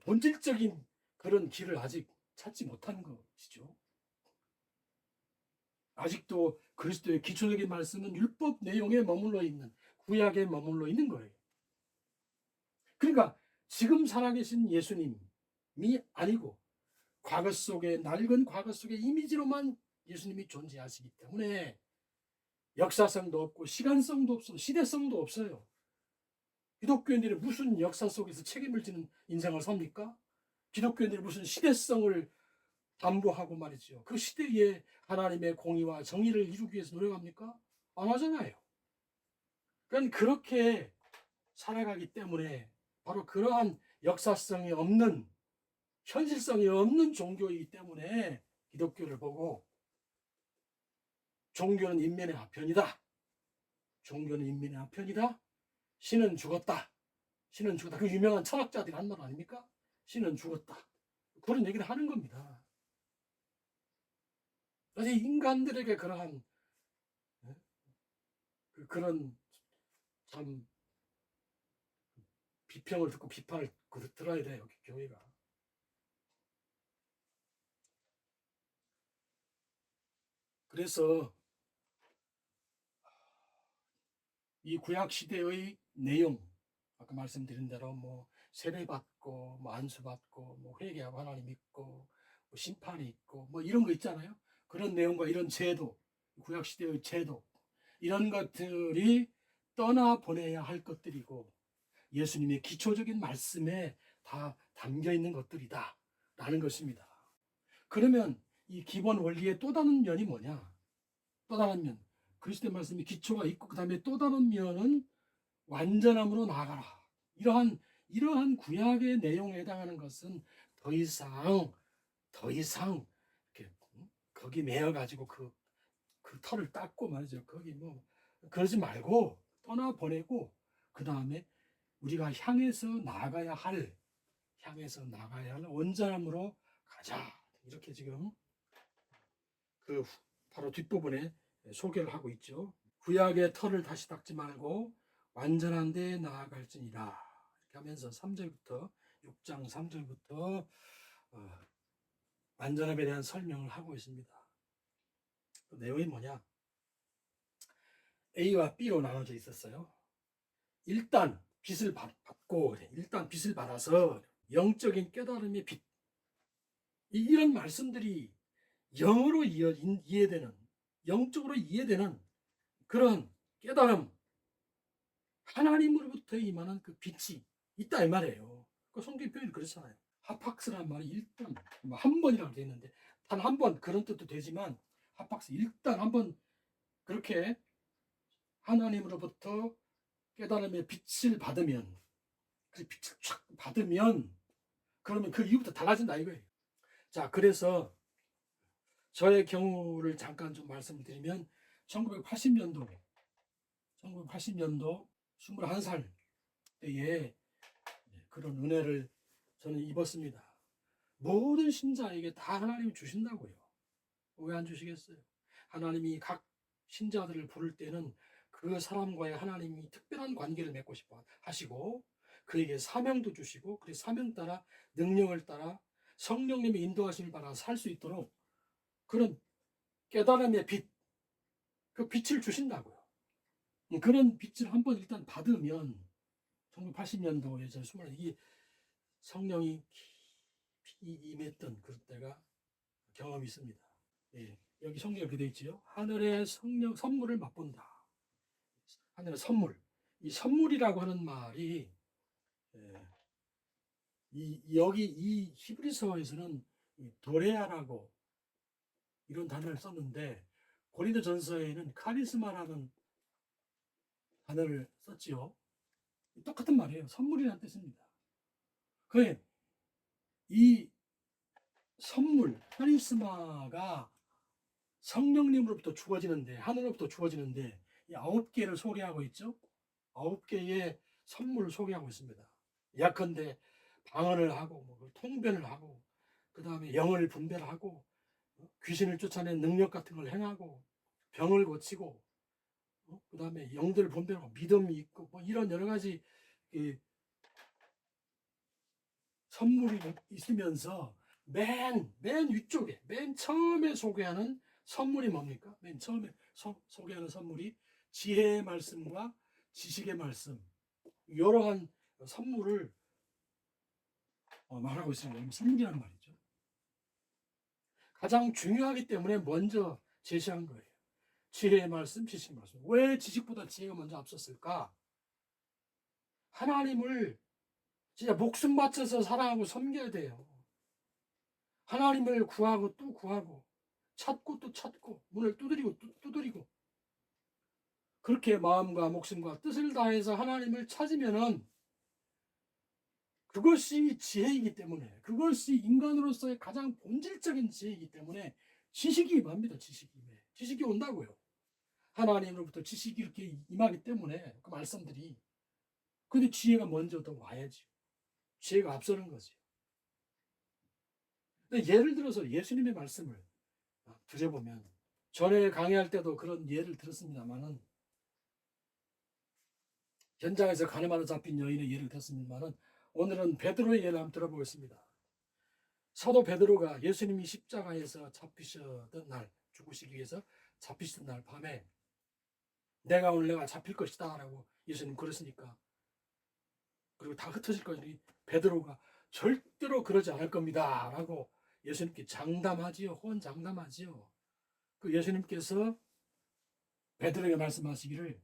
본질적인 그런 길을 아직 찾지 못한 것이죠. 아직도 그리스도의 기초적인 말씀은 율법 내용에 머물러 있는, 구약에 머물러 있는 거예요. 그러니까 지금 살아계신 예수님이 아니고 과거 속에, 낡은 과거 속의 이미지로만 예수님이 존재하시기 때문에 역사성도 없고 시간성도 없어, 시대성도 없어요. 기독교인들이 무슨 역사 속에서 책임을 지는 인생을 삽니까? 기독교인들이 무슨 시대성을 담보하고 말이죠. 그 시대에 하나님의 공의와 정의를 이루기 위해서 노력합니까? 안 하잖아요. 그러니까 그렇게 살아가기 때문에 바로 그러한 역사성이 없는, 현실성이 없는 종교이기 때문에 기독교를 보고 종교는 인면의 아편이다. 종교는 인면의 아편이다. 신은 죽었다. 신은 죽었다. 그 유명한 철학자들이 한 말 아닙니까? 신은 죽었다. 그런 얘기를 하는 겁니다. 사실 인간들에게 그러한 그런 참 비평을 듣고 비판을 들어야 돼요. 교회가. 그래서 이 구약 시대의 내용, 아까 말씀드린 대로 뭐 세례 받고 뭐 안수 받고 뭐 회개하고 하나님 믿고 뭐 심판이 있고 뭐 이런 거 있잖아요. 그런 내용과 이런 제도, 구약 시대의 제도, 이런 것들이 떠나 보내야 할 것들이고 예수님의 기초적인 말씀에 다 담겨 있는 것들이다 라는 것입니다. 그러면 이 기본 원리의 또 다른 면이 뭐냐? 또 다른 면, 그리스도의 말씀이 기초가 있고 그 다음에 또 다른 면은 완전함으로 나아가라. 이러한 구약의 내용에 해당하는 것은 더 이상 이렇게 거기 매여 가지고 그 털을 닦고 말이죠. 거기 뭐 그러지 말고 떠나 보내고 그 다음에 우리가 향해서 나가야 할 온전함으로 가자. 이렇게 지금 그 바로 뒷부분에 소개를 하고 있죠. 구약의 털을 다시 닦지 말고 완전한 데 나아갈지니라. 이렇게 하면서 3절부터 6장 3절부터 완전함에 대한 설명을 하고 있습니다. 그 내용이 뭐냐? A와 B로 나눠져 있었어요. 일단 빚을 받고 일단 빚을 받아서 영적인 깨달음의 빚, 이런 말씀들이 영으로 이해되는, 영적으로 이해되는 그런 깨달음, 하나님으로부터 임하는 그 빛이 있다 이 말이에요. 그 성경 표현이 그렇잖아요. 하팍스란 말이 일단 한 번이라고 되어 있는데, 단 한 번 그런 뜻도 되지만, 하팍스 일단 한 번 그렇게 하나님으로부터 깨달음의 빛을 받으면, 그 빛을 쫙 받으면, 그러면 그 이후부터 달라진다 이거예요. 자, 그래서 저의 경우를 잠깐 좀 말씀드리면, 1980년도 21살 때에 그런 은혜를 저는 입었습니다. 모든 신자에게 다 하나님이 주신다고요. 왜 안 주시겠어요? 하나님이 각 신자들을 부를 때는 그 사람과의 하나님이 특별한 관계를 맺고 싶어 하시고, 그에게 사명도 주시고, 그 사명 따라 능력을 따라 성령님의 인도하심을 받아 살 수 있도록 그런 깨달음의 빛, 그 빛을 주신다고요. 그런 빛을 한번 일단 받으면, 1980년도에 저 이 성령이 깊이 임했던 그때가 경험이 있습니다. 예, 여기 성경에 그렇게 되어 있지요. 하늘의 성령 선물을 맛본다. 하늘의 선물. 이 선물이라고 하는 말이, 예, 여기 이 히브리서에서는 도레아라고 이런 단어를 썼는데, 고린도전서에는 카리스마라는 단어를 썼지요. 똑같은 말이에요. 선물이라는 뜻입니다. 이 선물, 카리스마가 성령님으로부터 주어지는데, 하늘로부터 주어지는데, 이 9개를 소개하고 있죠. 9개의 선물을 소개하고 있습니다. 예컨대 방언을 하고, 통변을 하고, 그 다음에 영을 분별하고, 귀신을 쫓아내는 능력 같은 걸 행하고, 병을 고치고, 그 다음에 영들을 분별하고, 믿음이 있고, 이런 여러 가지 선물이 있으면서, 맨 위쪽에, 맨 처음에 소개하는 선물이 뭡니까? 맨 처음에 소개하는 선물이 지혜의 말씀과 지식의 말씀, 이러한 선물을 말하고 있습니다. 선물이란 말이죠. 가장 중요하기 때문에 먼저 제시한 거예요. 지혜의 말씀, 지식의 말씀. 왜 지식보다 지혜가 먼저 앞섰을까? 하나님을 진짜 목숨 바쳐서 사랑하고 섬겨야 돼요. 하나님을 구하고 또 구하고, 찾고 또 찾고, 문을 두드리고 또 두드리고, 그렇게 마음과 목숨과 뜻을 다해서 하나님을 찾으면은 그것이 지혜이기 때문에, 그것이 인간으로서의 가장 본질적인 지혜이기 때문에 지식이 임합니다. 지식이 온다고요. 하나님으로부터 지식이 이렇게 임하기 때문에 그 말씀들이. 근데 지혜가 먼저 더 와야지. 지혜가 앞서는 거지. 근데 예를 들어서 예수님의 말씀을 들여보면, 전에 강의할 때도 그런 예를 들었습니다만은, 현장에서 가늠하러 잡힌 여인의 예를 들었습니다만은, 오늘은 베드로의 예를 한번 들어보겠습니다. 사도 베드로가 예수님이 십자가에서 잡히셨던 날, 죽으시기 위해서 잡히시던 날 밤에, 내가 잡힐 것이다 라고 예수님 그랬으니까, 그리고 다 흩어질 것이니 베드로가 절대로 그러지 않을 겁니다 라고 예수님께 장담하지요. 호언장담하지요. 그 예수님께서 베드로에게 말씀하시기를,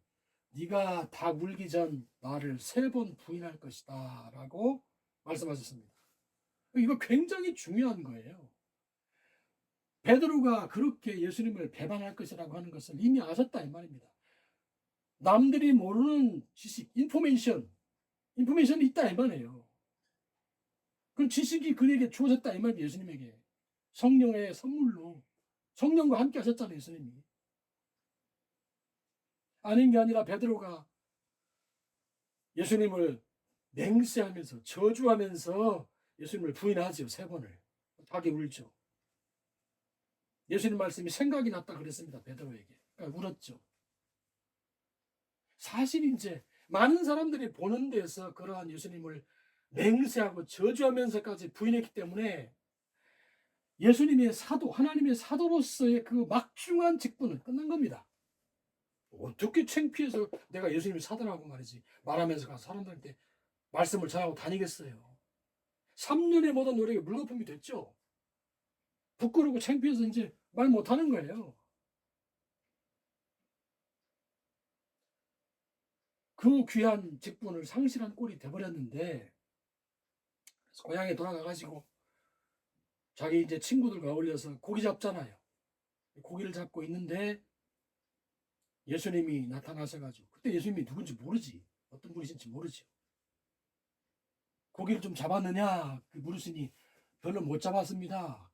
네가 다 울기 전 나를 3번 부인할 것이다 라고 말씀하셨습니다. 이거 굉장히 중요한 거예요. 베드로가 그렇게 예수님을 배반할 것이라고 하는 것을 이미 아셨다 이 말입니다. 남들이 모르는 지식, 인포메이션이 있다 이 말이에요. 그 지식이 그에게 주어졌다 이 말이에요. 예수님에게 성령의 선물로, 성령과 함께 하셨잖아요. 예수님이. 아닌 게 아니라 베드로가 예수님을 맹세하면서 저주하면서 예수님을 부인하지요. 3번을. 닭이 울죠. 예수님 말씀이 생각이 났다 그랬습니다. 베드로에게. 그러니까 울었죠. 사실 이제 많은 사람들이 보는 데서 그러한 예수님을 맹세하고 저주하면서까지 부인했기 때문에 예수님의 사도, 하나님의 사도로서의 그 막중한 직분은 끝난 겁니다. 어떻게 창피해서 내가 예수님의 사도라고 말이지 말하면서 가서 사람들한테 말씀을 전하고 다니겠어요. 3년의 모든 노력이 물거품이 됐죠. 부끄럽고 창피해서 이제 말 못하는 거예요. 그 귀한 직분을 상실한 꼴이 돼버렸는데 고향에 돌아가가지고 자기 이제 친구들과 어울려서 고기 잡잖아요. 고기를 잡고 있는데 예수님이 나타나셔가지고 그때 예수님이 누군지 모르지. 어떤 분이신지 모르죠. 고기를 좀 잡았느냐 물으시니 별로 못 잡았습니다.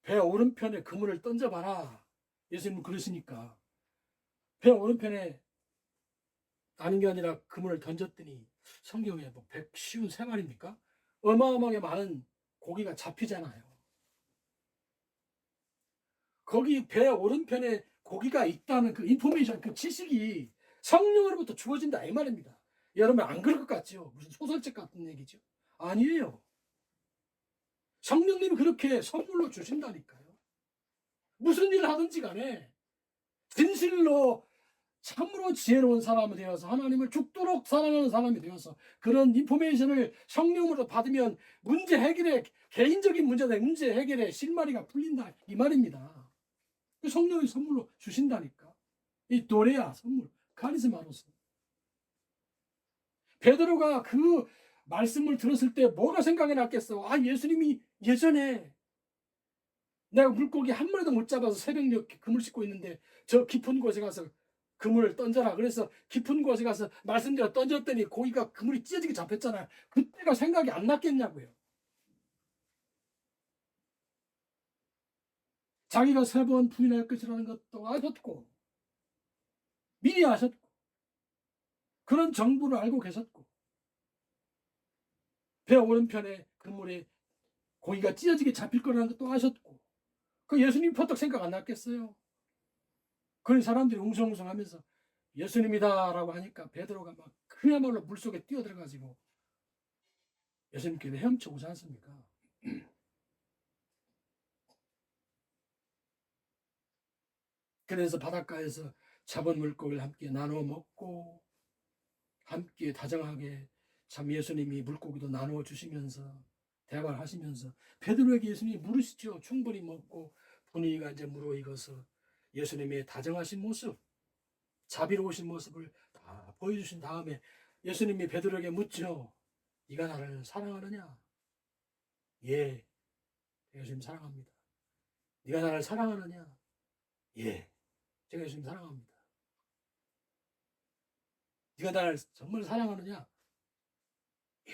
배 오른편에 그물을 던져봐라. 예수님은 그러시니까 배 오른편에 아닌 게 아니라 그물을 던졌더니 성경에 뭐 153마리입니까? 어마어마하게 많은 고기가 잡히잖아요. 거기 배 오른편에 고기가 있다는 그 인포메이션, 그 지식이 성령으로부터 주어진다 이 말입니다. 여러분 안 그럴 것 같죠? 무슨 소설책 같은 얘기죠? 아니에요. 성령님이 그렇게 선물로 주신다니까요. 무슨 일을 하든지 간에 진실로 참으로 지혜로운 사람이 되어서 하나님을 죽도록 사랑하는 사람이 되어서 그런 인포메이션을 성령으로 받으면 문제 해결에 개인적인 문제 해결에 실마리가 풀린다 이 말입니다. 성령이 선물로 주신다니까. 이 도레아 선물 카리스마로서. 베드로가 그 말씀을 들었을 때 뭐가 생각이 났겠어? 아, 예수님이 예전에 내가 물고기 한 마리도 못 잡아서 새벽녘 그물 씻고 있는데 저 깊은 곳에 가서 그물을 던져라. 그래서 깊은 곳에 가서 말씀대로 던졌더니 고기가 그물이 찢어지게 잡혔잖아요. 그때가 생각이 안 났겠냐고요. 자기가 3번 부인할 것이라는 것도 아셨고 미리 아셨고 그런 정보를 알고 계셨고 배 오른편에 그물에 고기가 찢어지게 잡힐 거라는 것도 아셨고 그 예수님 퍼뜩 생각 안 났겠어요. 그런 사람들이 웅성웅성하면서 예수님이다라고 하니까 베드로가 막 그야말로 물속에 뛰어들어가지고 예수님께 헤엄쳐 오지 않습니까? 그래서 바닷가에서 잡은 물고기를 함께 나누어 먹고 함께 다정하게 참 예수님이 물고기도 나누어 주시면서 대화를 하시면서 베드로에게 예수님이 물으시죠. 충분히 먹고 분위기가 이제 무르익어서 예수님의 다정하신 모습, 자비로우신 모습을 다 보여주신 다음에 예수님이 베드로에게 묻죠. 네가 나를 사랑하느냐? 예, 예수님 사랑합니다. 네가 나를 사랑하느냐? 예, 제가 예수님 사랑합니다. 네가 나를 정말 사랑하느냐? 예,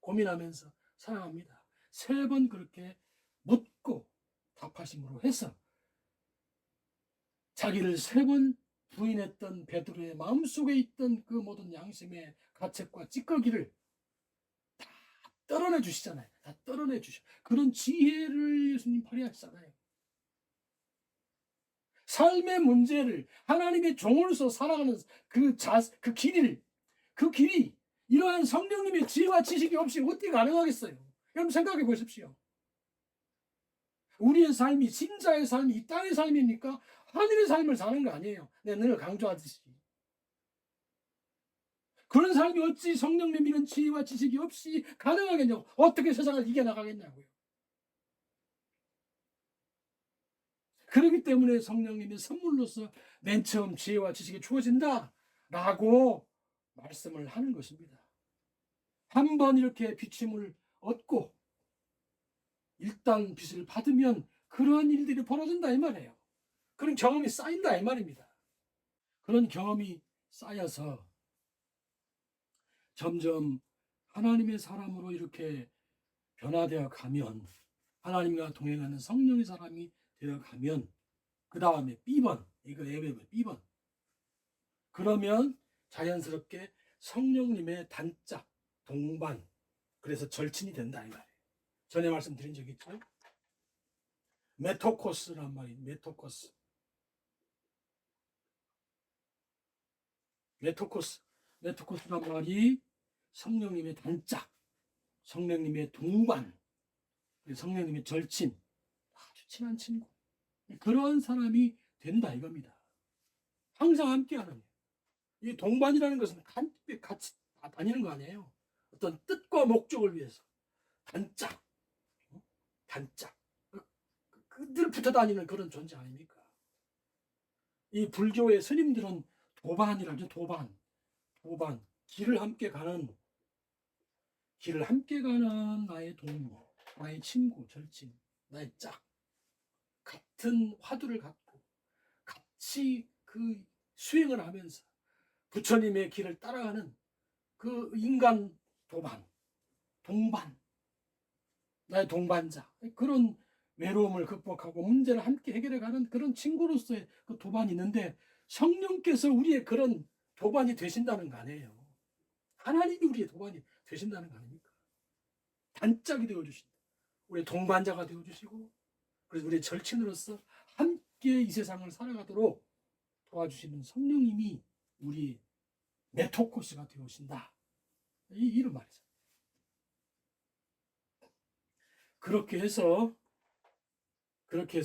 고민하면서 사랑합니다. 3번 그렇게 묻고 답하심으로 해서 자기를 3번 부인했던 베드로의 마음속에 있던 그 모든 양심의 가책과 찌꺼기를 다 떨어내 주시잖아요. 다 떨어내 주셔. 그런 지혜를 예수님 발휘하시잖아요. 삶의 문제를 하나님의 종으로서 살아가는 그 길이 이러한 성령님의 지혜와 지식이 없이 어떻게 가능하겠어요? 여러분 생각해 보십시오. 우리의 삶이 신자의 삶이 이 땅의 삶입니까? 하늘의 삶을 사는 거 아니에요. 내가 늘 강조하듯이. 그런 삶이 어찌 성령님 이런 지혜와 지식이 없이 가능하겠냐고. 어떻게 세상을 이겨나가겠냐고요. 그렇기 때문에 성령님의 선물로서 맨 처음 지혜와 지식이 주어진다라고 말씀을 하는 것입니다. 한번 이렇게 비침을 얻고 일단 빚을 받으면 그러한 일들이 벌어진다 이 말이에요. 그런 경험이 쌓인다 이 말입니다. 그런 경험이 쌓여서 점점 하나님의 사람으로 이렇게 변화되어 가면 하나님과 동행하는 성령의 사람이 되어 가면 그 다음에 B번 이거 예배는 B번 그러면 자연스럽게 성령님의 단짝 동반 그래서 절친이 된다 이 말이에요. 전에 말씀드린 적 있죠? 메토코스란 말이에요. 메토코스. 메토코스란 말이 성령님의 단짝, 성령님의 동반, 성령님의 절친, 아주 친한 친구, 그런 사람이 된다 이겁니다. 항상 함께하는, 이 동반이라는 것은 같이 다니는 거 아니에요. 어떤 뜻과 목적을 위해서 단짝, 단짝, 늘 붙어 다니는 그런 존재 아닙니까? 이 불교의 스님들은 도반이라죠. 도반, 길을 함께 가는 나의 동무, 나의 친구, 절친, 나의 짝, 같은 화두를 갖고 같이 그 수행을 하면서 부처님의 길을 따라가는 그 인간 동반, 나의 동반자, 그런 외로움을 극복하고 문제를 함께 해결해가는 그런 친구로서의 그 도반이 있는데, 성령께서 우리의 그런 도반이 되신다는 거 아니에요. 하나님이 우리의 도반이 되신다는 거 아닙니까? 단짝이 되어주신다. 우리의 동반자가 되어주시고, 그래서 우리의 절친으로서 함께 이 세상을 살아가도록 도와주시는 성령님이 우리 메토코스가 되어오신다. 이런 말이죠. 그렇게 해서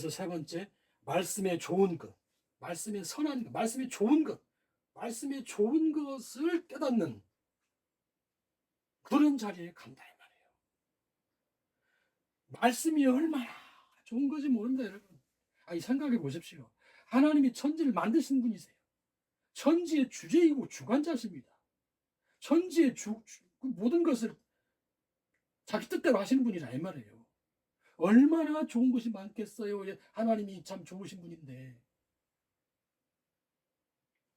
세 번째, 말씀의 좋은 것, 말씀의 선한 것, 말씀의 좋은 것, 말씀의 좋은 것을 깨닫는 그런 자리에 간다 이 말이에요. 말씀이 얼마나 좋은 건지 모른다 여러분. 생각해 보십시오. 하나님이 천지를 만드신 분이세요. 천지의 주제이고 주관자십니다. 천지의 모든 것을 자기 뜻대로 하시는 분이라 이 말이에요. 얼마나 좋은 것이 많겠어요. 하나님이 참 좋으신 분인데.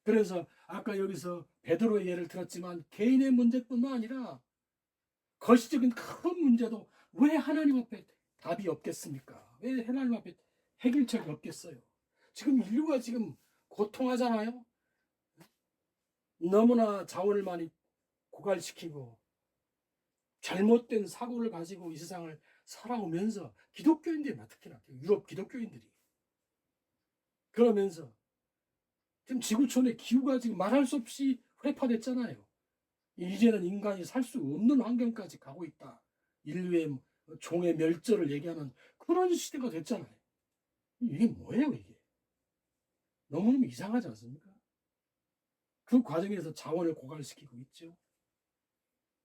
그래서 아까 여기서 베드로의 예를 들었지만, 개인의 문제뿐만 아니라 거시적인 큰 문제도 왜 하나님 앞에 답이 없겠습니까? 왜 하나님 앞에 해결책이 없겠어요? 지금 인류가 지금 고통하잖아요. 너무나 자원을 많이 고갈시키고 잘못된 사고를 가지고 이 세상을 살아오면서, 기독교인들이 특히나 유럽 기독교인들이 그러면서 지금 지구촌의 기후가 지금 말할 수 없이 회파됐잖아요. 이제는 인간이 살 수 없는 환경까지 가고 있다. 인류의 종의 멸절을 얘기하는 그런 시대가 됐잖아요. 이게 뭐예요 이게? 너무너무 이상하지 않습니까? 그 과정에서 자원을 고갈시키고 있죠.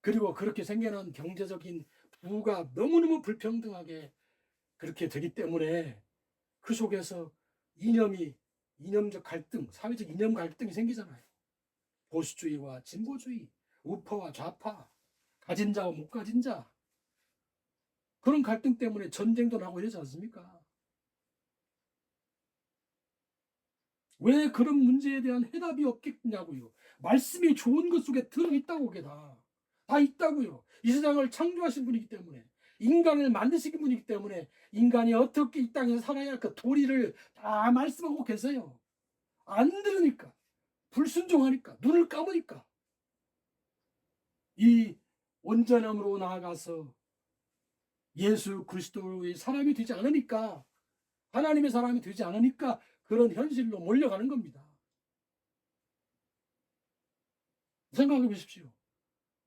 그리고 그렇게 생겨난 경제적인 부가 너무너무 불평등하게 그렇게 되기 때문에 그 속에서 이념적 갈등, 사회적 이념 갈등이 생기잖아요. 보수주의와 진보주의, 우파와 좌파, 가진 자와 못 가진 자, 그런 갈등 때문에 전쟁도 나고 이러지 않습니까? 왜 그런 문제에 대한 해답이 없겠냐고요. 말씀이 좋은 것 속에 들어있다고. 그게 다 있다고요. 이 세상을 창조하신 분이기 때문에, 인간을 만드신 분이기 때문에, 인간이 어떻게 이 땅에서 살아야 그 도리를 다 말씀하고 계세요. 안 들으니까, 불순종하니까, 눈을 감으니까, 이 온전함으로 나아가서 예수 그리스도의 사람이 되지 않으니까, 하나님의 사람이 되지 않으니까 그런 현실로 몰려가는 겁니다. 생각해 보십시오.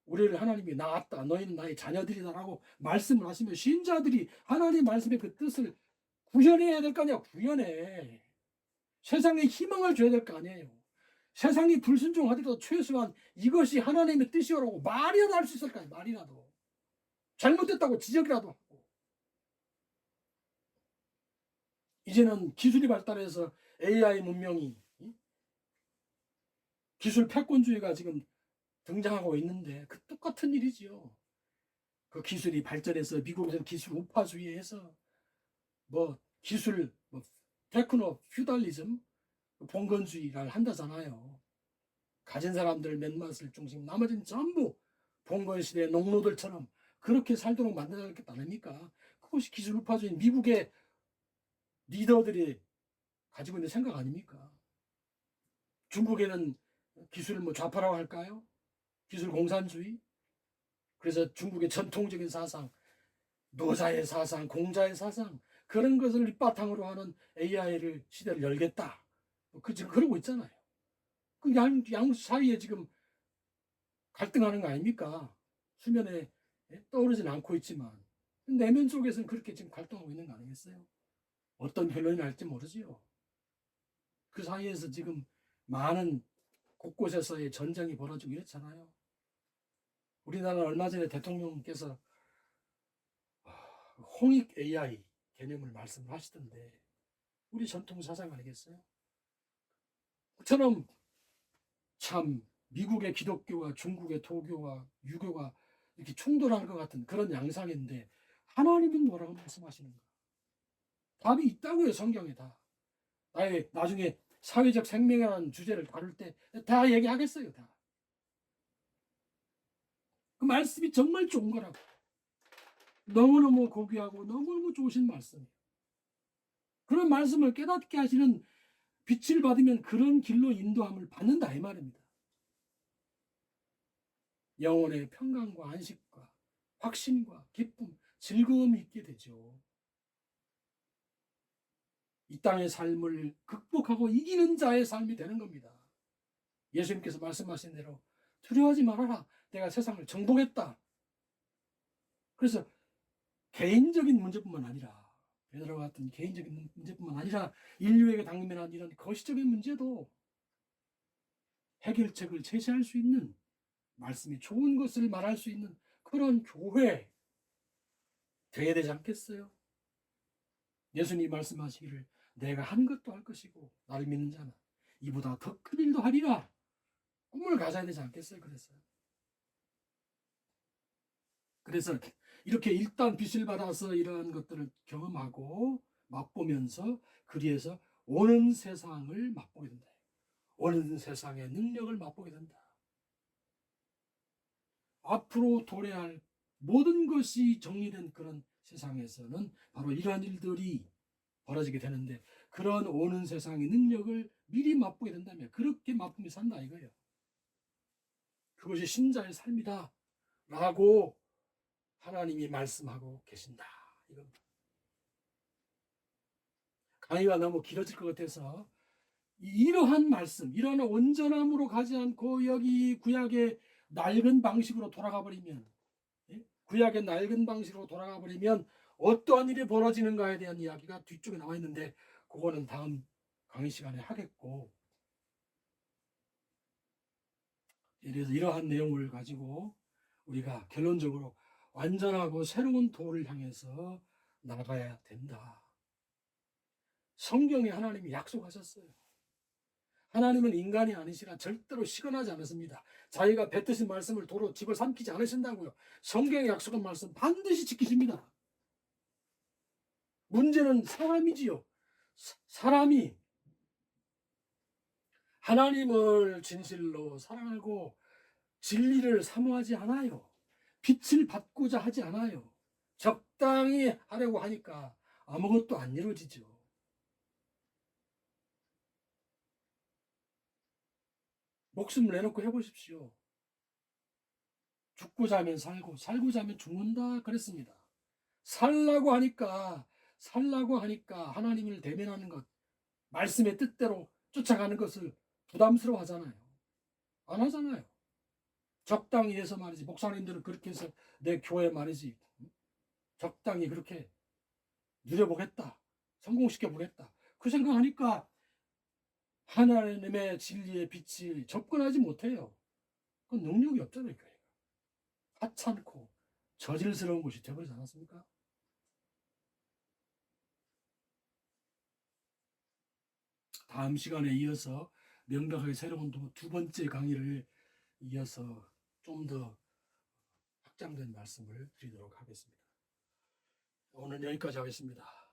우리를 하나님이 낳았다, 너희는 나의 자녀들이다라고 말씀을 하시면, 신자들이 하나님의 말씀의 그 뜻을 구현해야 될 거 아니야. 구현해. 세상에 희망을 줘야 될 거 아니에요. 세상이 불순종하더라도 최소한 이것이 하나님의 뜻이라고 말이라도 할 수 있을 거 아니에요. 말이라도. 잘못됐다고 지적이라도 하고. 이제는 기술이 발달해서 AI 문명이, 기술 패권주의가 지금 등장하고 있는데, 그 똑같은 일이지요. 그 기술이 발전해서 미국에서는 기술 우파주의에서 기술 테크노 퓨달리즘, 봉건주의를 한다잖아요. 가진 사람들 몇몇을 중심, 나머지는 전부 봉건시대 농노들처럼 그렇게 살도록 만들어졌기 아닙니까? 그것이 기술 우파주의, 미국의 리더들이 가지고 있는 생각 아닙니까? 중국에는 기술을 좌파라고 할까요? 기술 공산주의? 그래서 중국의 전통적인 사상, 노자의 사상, 공자의 사상, 그런 것을 밑바탕으로 하는 AI를 시대를 열겠다. 지금 그러고 있잖아요. 그 양 사이에 지금 갈등하는 거 아닙니까? 수면에 떠오르진 않고 있지만 내면 속에서는 그렇게 지금 갈등하고 있는 거 아니겠어요? 어떤 결론이 날지 모르지요. 그 사이에서 지금 많은 곳곳에서의 전쟁이 벌어지고 이렇잖아요. 우리나라 얼마 전에 대통령께서 홍익 AI 개념을 말씀을 하시던데 우리 전통 사상 아니겠어요? 그처럼 참 미국의 기독교와 중국의 도교와 유교가 이렇게 충돌하는 것 같은 그런 양상인데 하나님은 뭐라고 말씀하시는가? 답이 있다고요. 성경에 다. 나중에 사회적 생명이라는 주제를 다룰 때 다 얘기하겠어요. 다. 그 말씀이 정말 좋은 거라고. 너무너무 고귀하고 너무너무 좋으신 말씀이에요. 그런 말씀을 깨닫게 하시는 빛을 받으면 그런 길로 인도함을 받는다 이 말입니다. 영혼의 평강과 안식과 확신과 기쁨, 즐거움이 있게 되죠. 이 땅의 삶을 극복하고 이기는 자의 삶이 되는 겁니다. 예수님께서 말씀하신 대로 두려워하지 말아라. 내가 세상을 정복했다. 그래서 개인적인 문제뿐만 아니라 베드로와 같은 개인적인 문제뿐만 아니라 인류에게 당면한 이런 거시적인 문제도 해결책을 제시할 수 있는 말씀이 좋은 것을 말할 수 있는 그런 교회 되어야 되지 않겠어요? 예수님 말씀하시기를 내가 한 것도 할 것이고 나를 믿는 자는 이보다 더 큰 일도 하리라. 꿈을 가져야 되지 않겠어요? 그래서 이렇게 일단 빛을 받아서 이러한 것들을 경험하고 맛보면서 그리해서 오는 세상을 맛보게 된다. 오는 세상의 능력을 맛보게 된다. 앞으로 도래할 모든 것이 정리된 그런 세상에서는 바로 이러한 일들이 벌어지게 되는데 그런 오는 세상의 능력을 미리 맛보게 된다면 그렇게 맛보며 산다 이거예요. 그것이 신자의 삶이다 라고 하나님이 말씀하고 계신다 이겁니다. 강의가 너무 길어질 것 같아서 이러한 말씀, 이러한 온전함으로 가지 않고 여기 구약의 낡은 방식으로 돌아가 버리면 구약의 낡은 방식으로 돌아가 버리면 어떠한 일이 벌어지는가에 대한 이야기가 뒤쪽에 나와 있는데 그거는 다음 강의 시간에 하겠고 그래서 이러한 내용을 가지고 우리가 결론적으로 완전하고 새로운 도를 향해서 나가야 된다. 성경에 하나님이 약속하셨어요. 하나님은 인간이 아니시라 절대로 시건하지 않았습니다. 자기가 뱉으신 말씀을 도로 집을 삼키지 않으신다고요. 성경에 약속한 말씀 반드시 지키십니다. 문제는 사람이지요. 사람이 하나님을 진실로 사랑하고 진리를 사모하지 않아요. 빛을 받고자 하지 않아요. 적당히 하려고 하니까 아무것도 안 이루어지죠. 목숨을 내놓고 해보십시오. 죽고자 하면 살고 살고자 하면 죽는다 그랬습니다. 살라고 하니까 하나님을 대면하는 것, 말씀의 뜻대로 쫓아가는 것을 부담스러워 하잖아요. 안 하잖아요. 적당히 해서 말이지. 목사님들은 그렇게 해서 내 교회 말이지. 적당히 그렇게 누려보겠다. 성공시켜보겠다. 그 생각하니까 하나님의 진리의 빛이 접근하지 못해요. 그 능력이 없잖아요. 교회가. 하찮고 저질스러운 곳이 되어버리지 않았습니까? 다음 시간에 이어서 명백하게 새로운 두 번째 강의를 이어서 좀 더 확장된 말씀을 드리도록 하겠습니다. 오늘 여기까지 하겠습니다.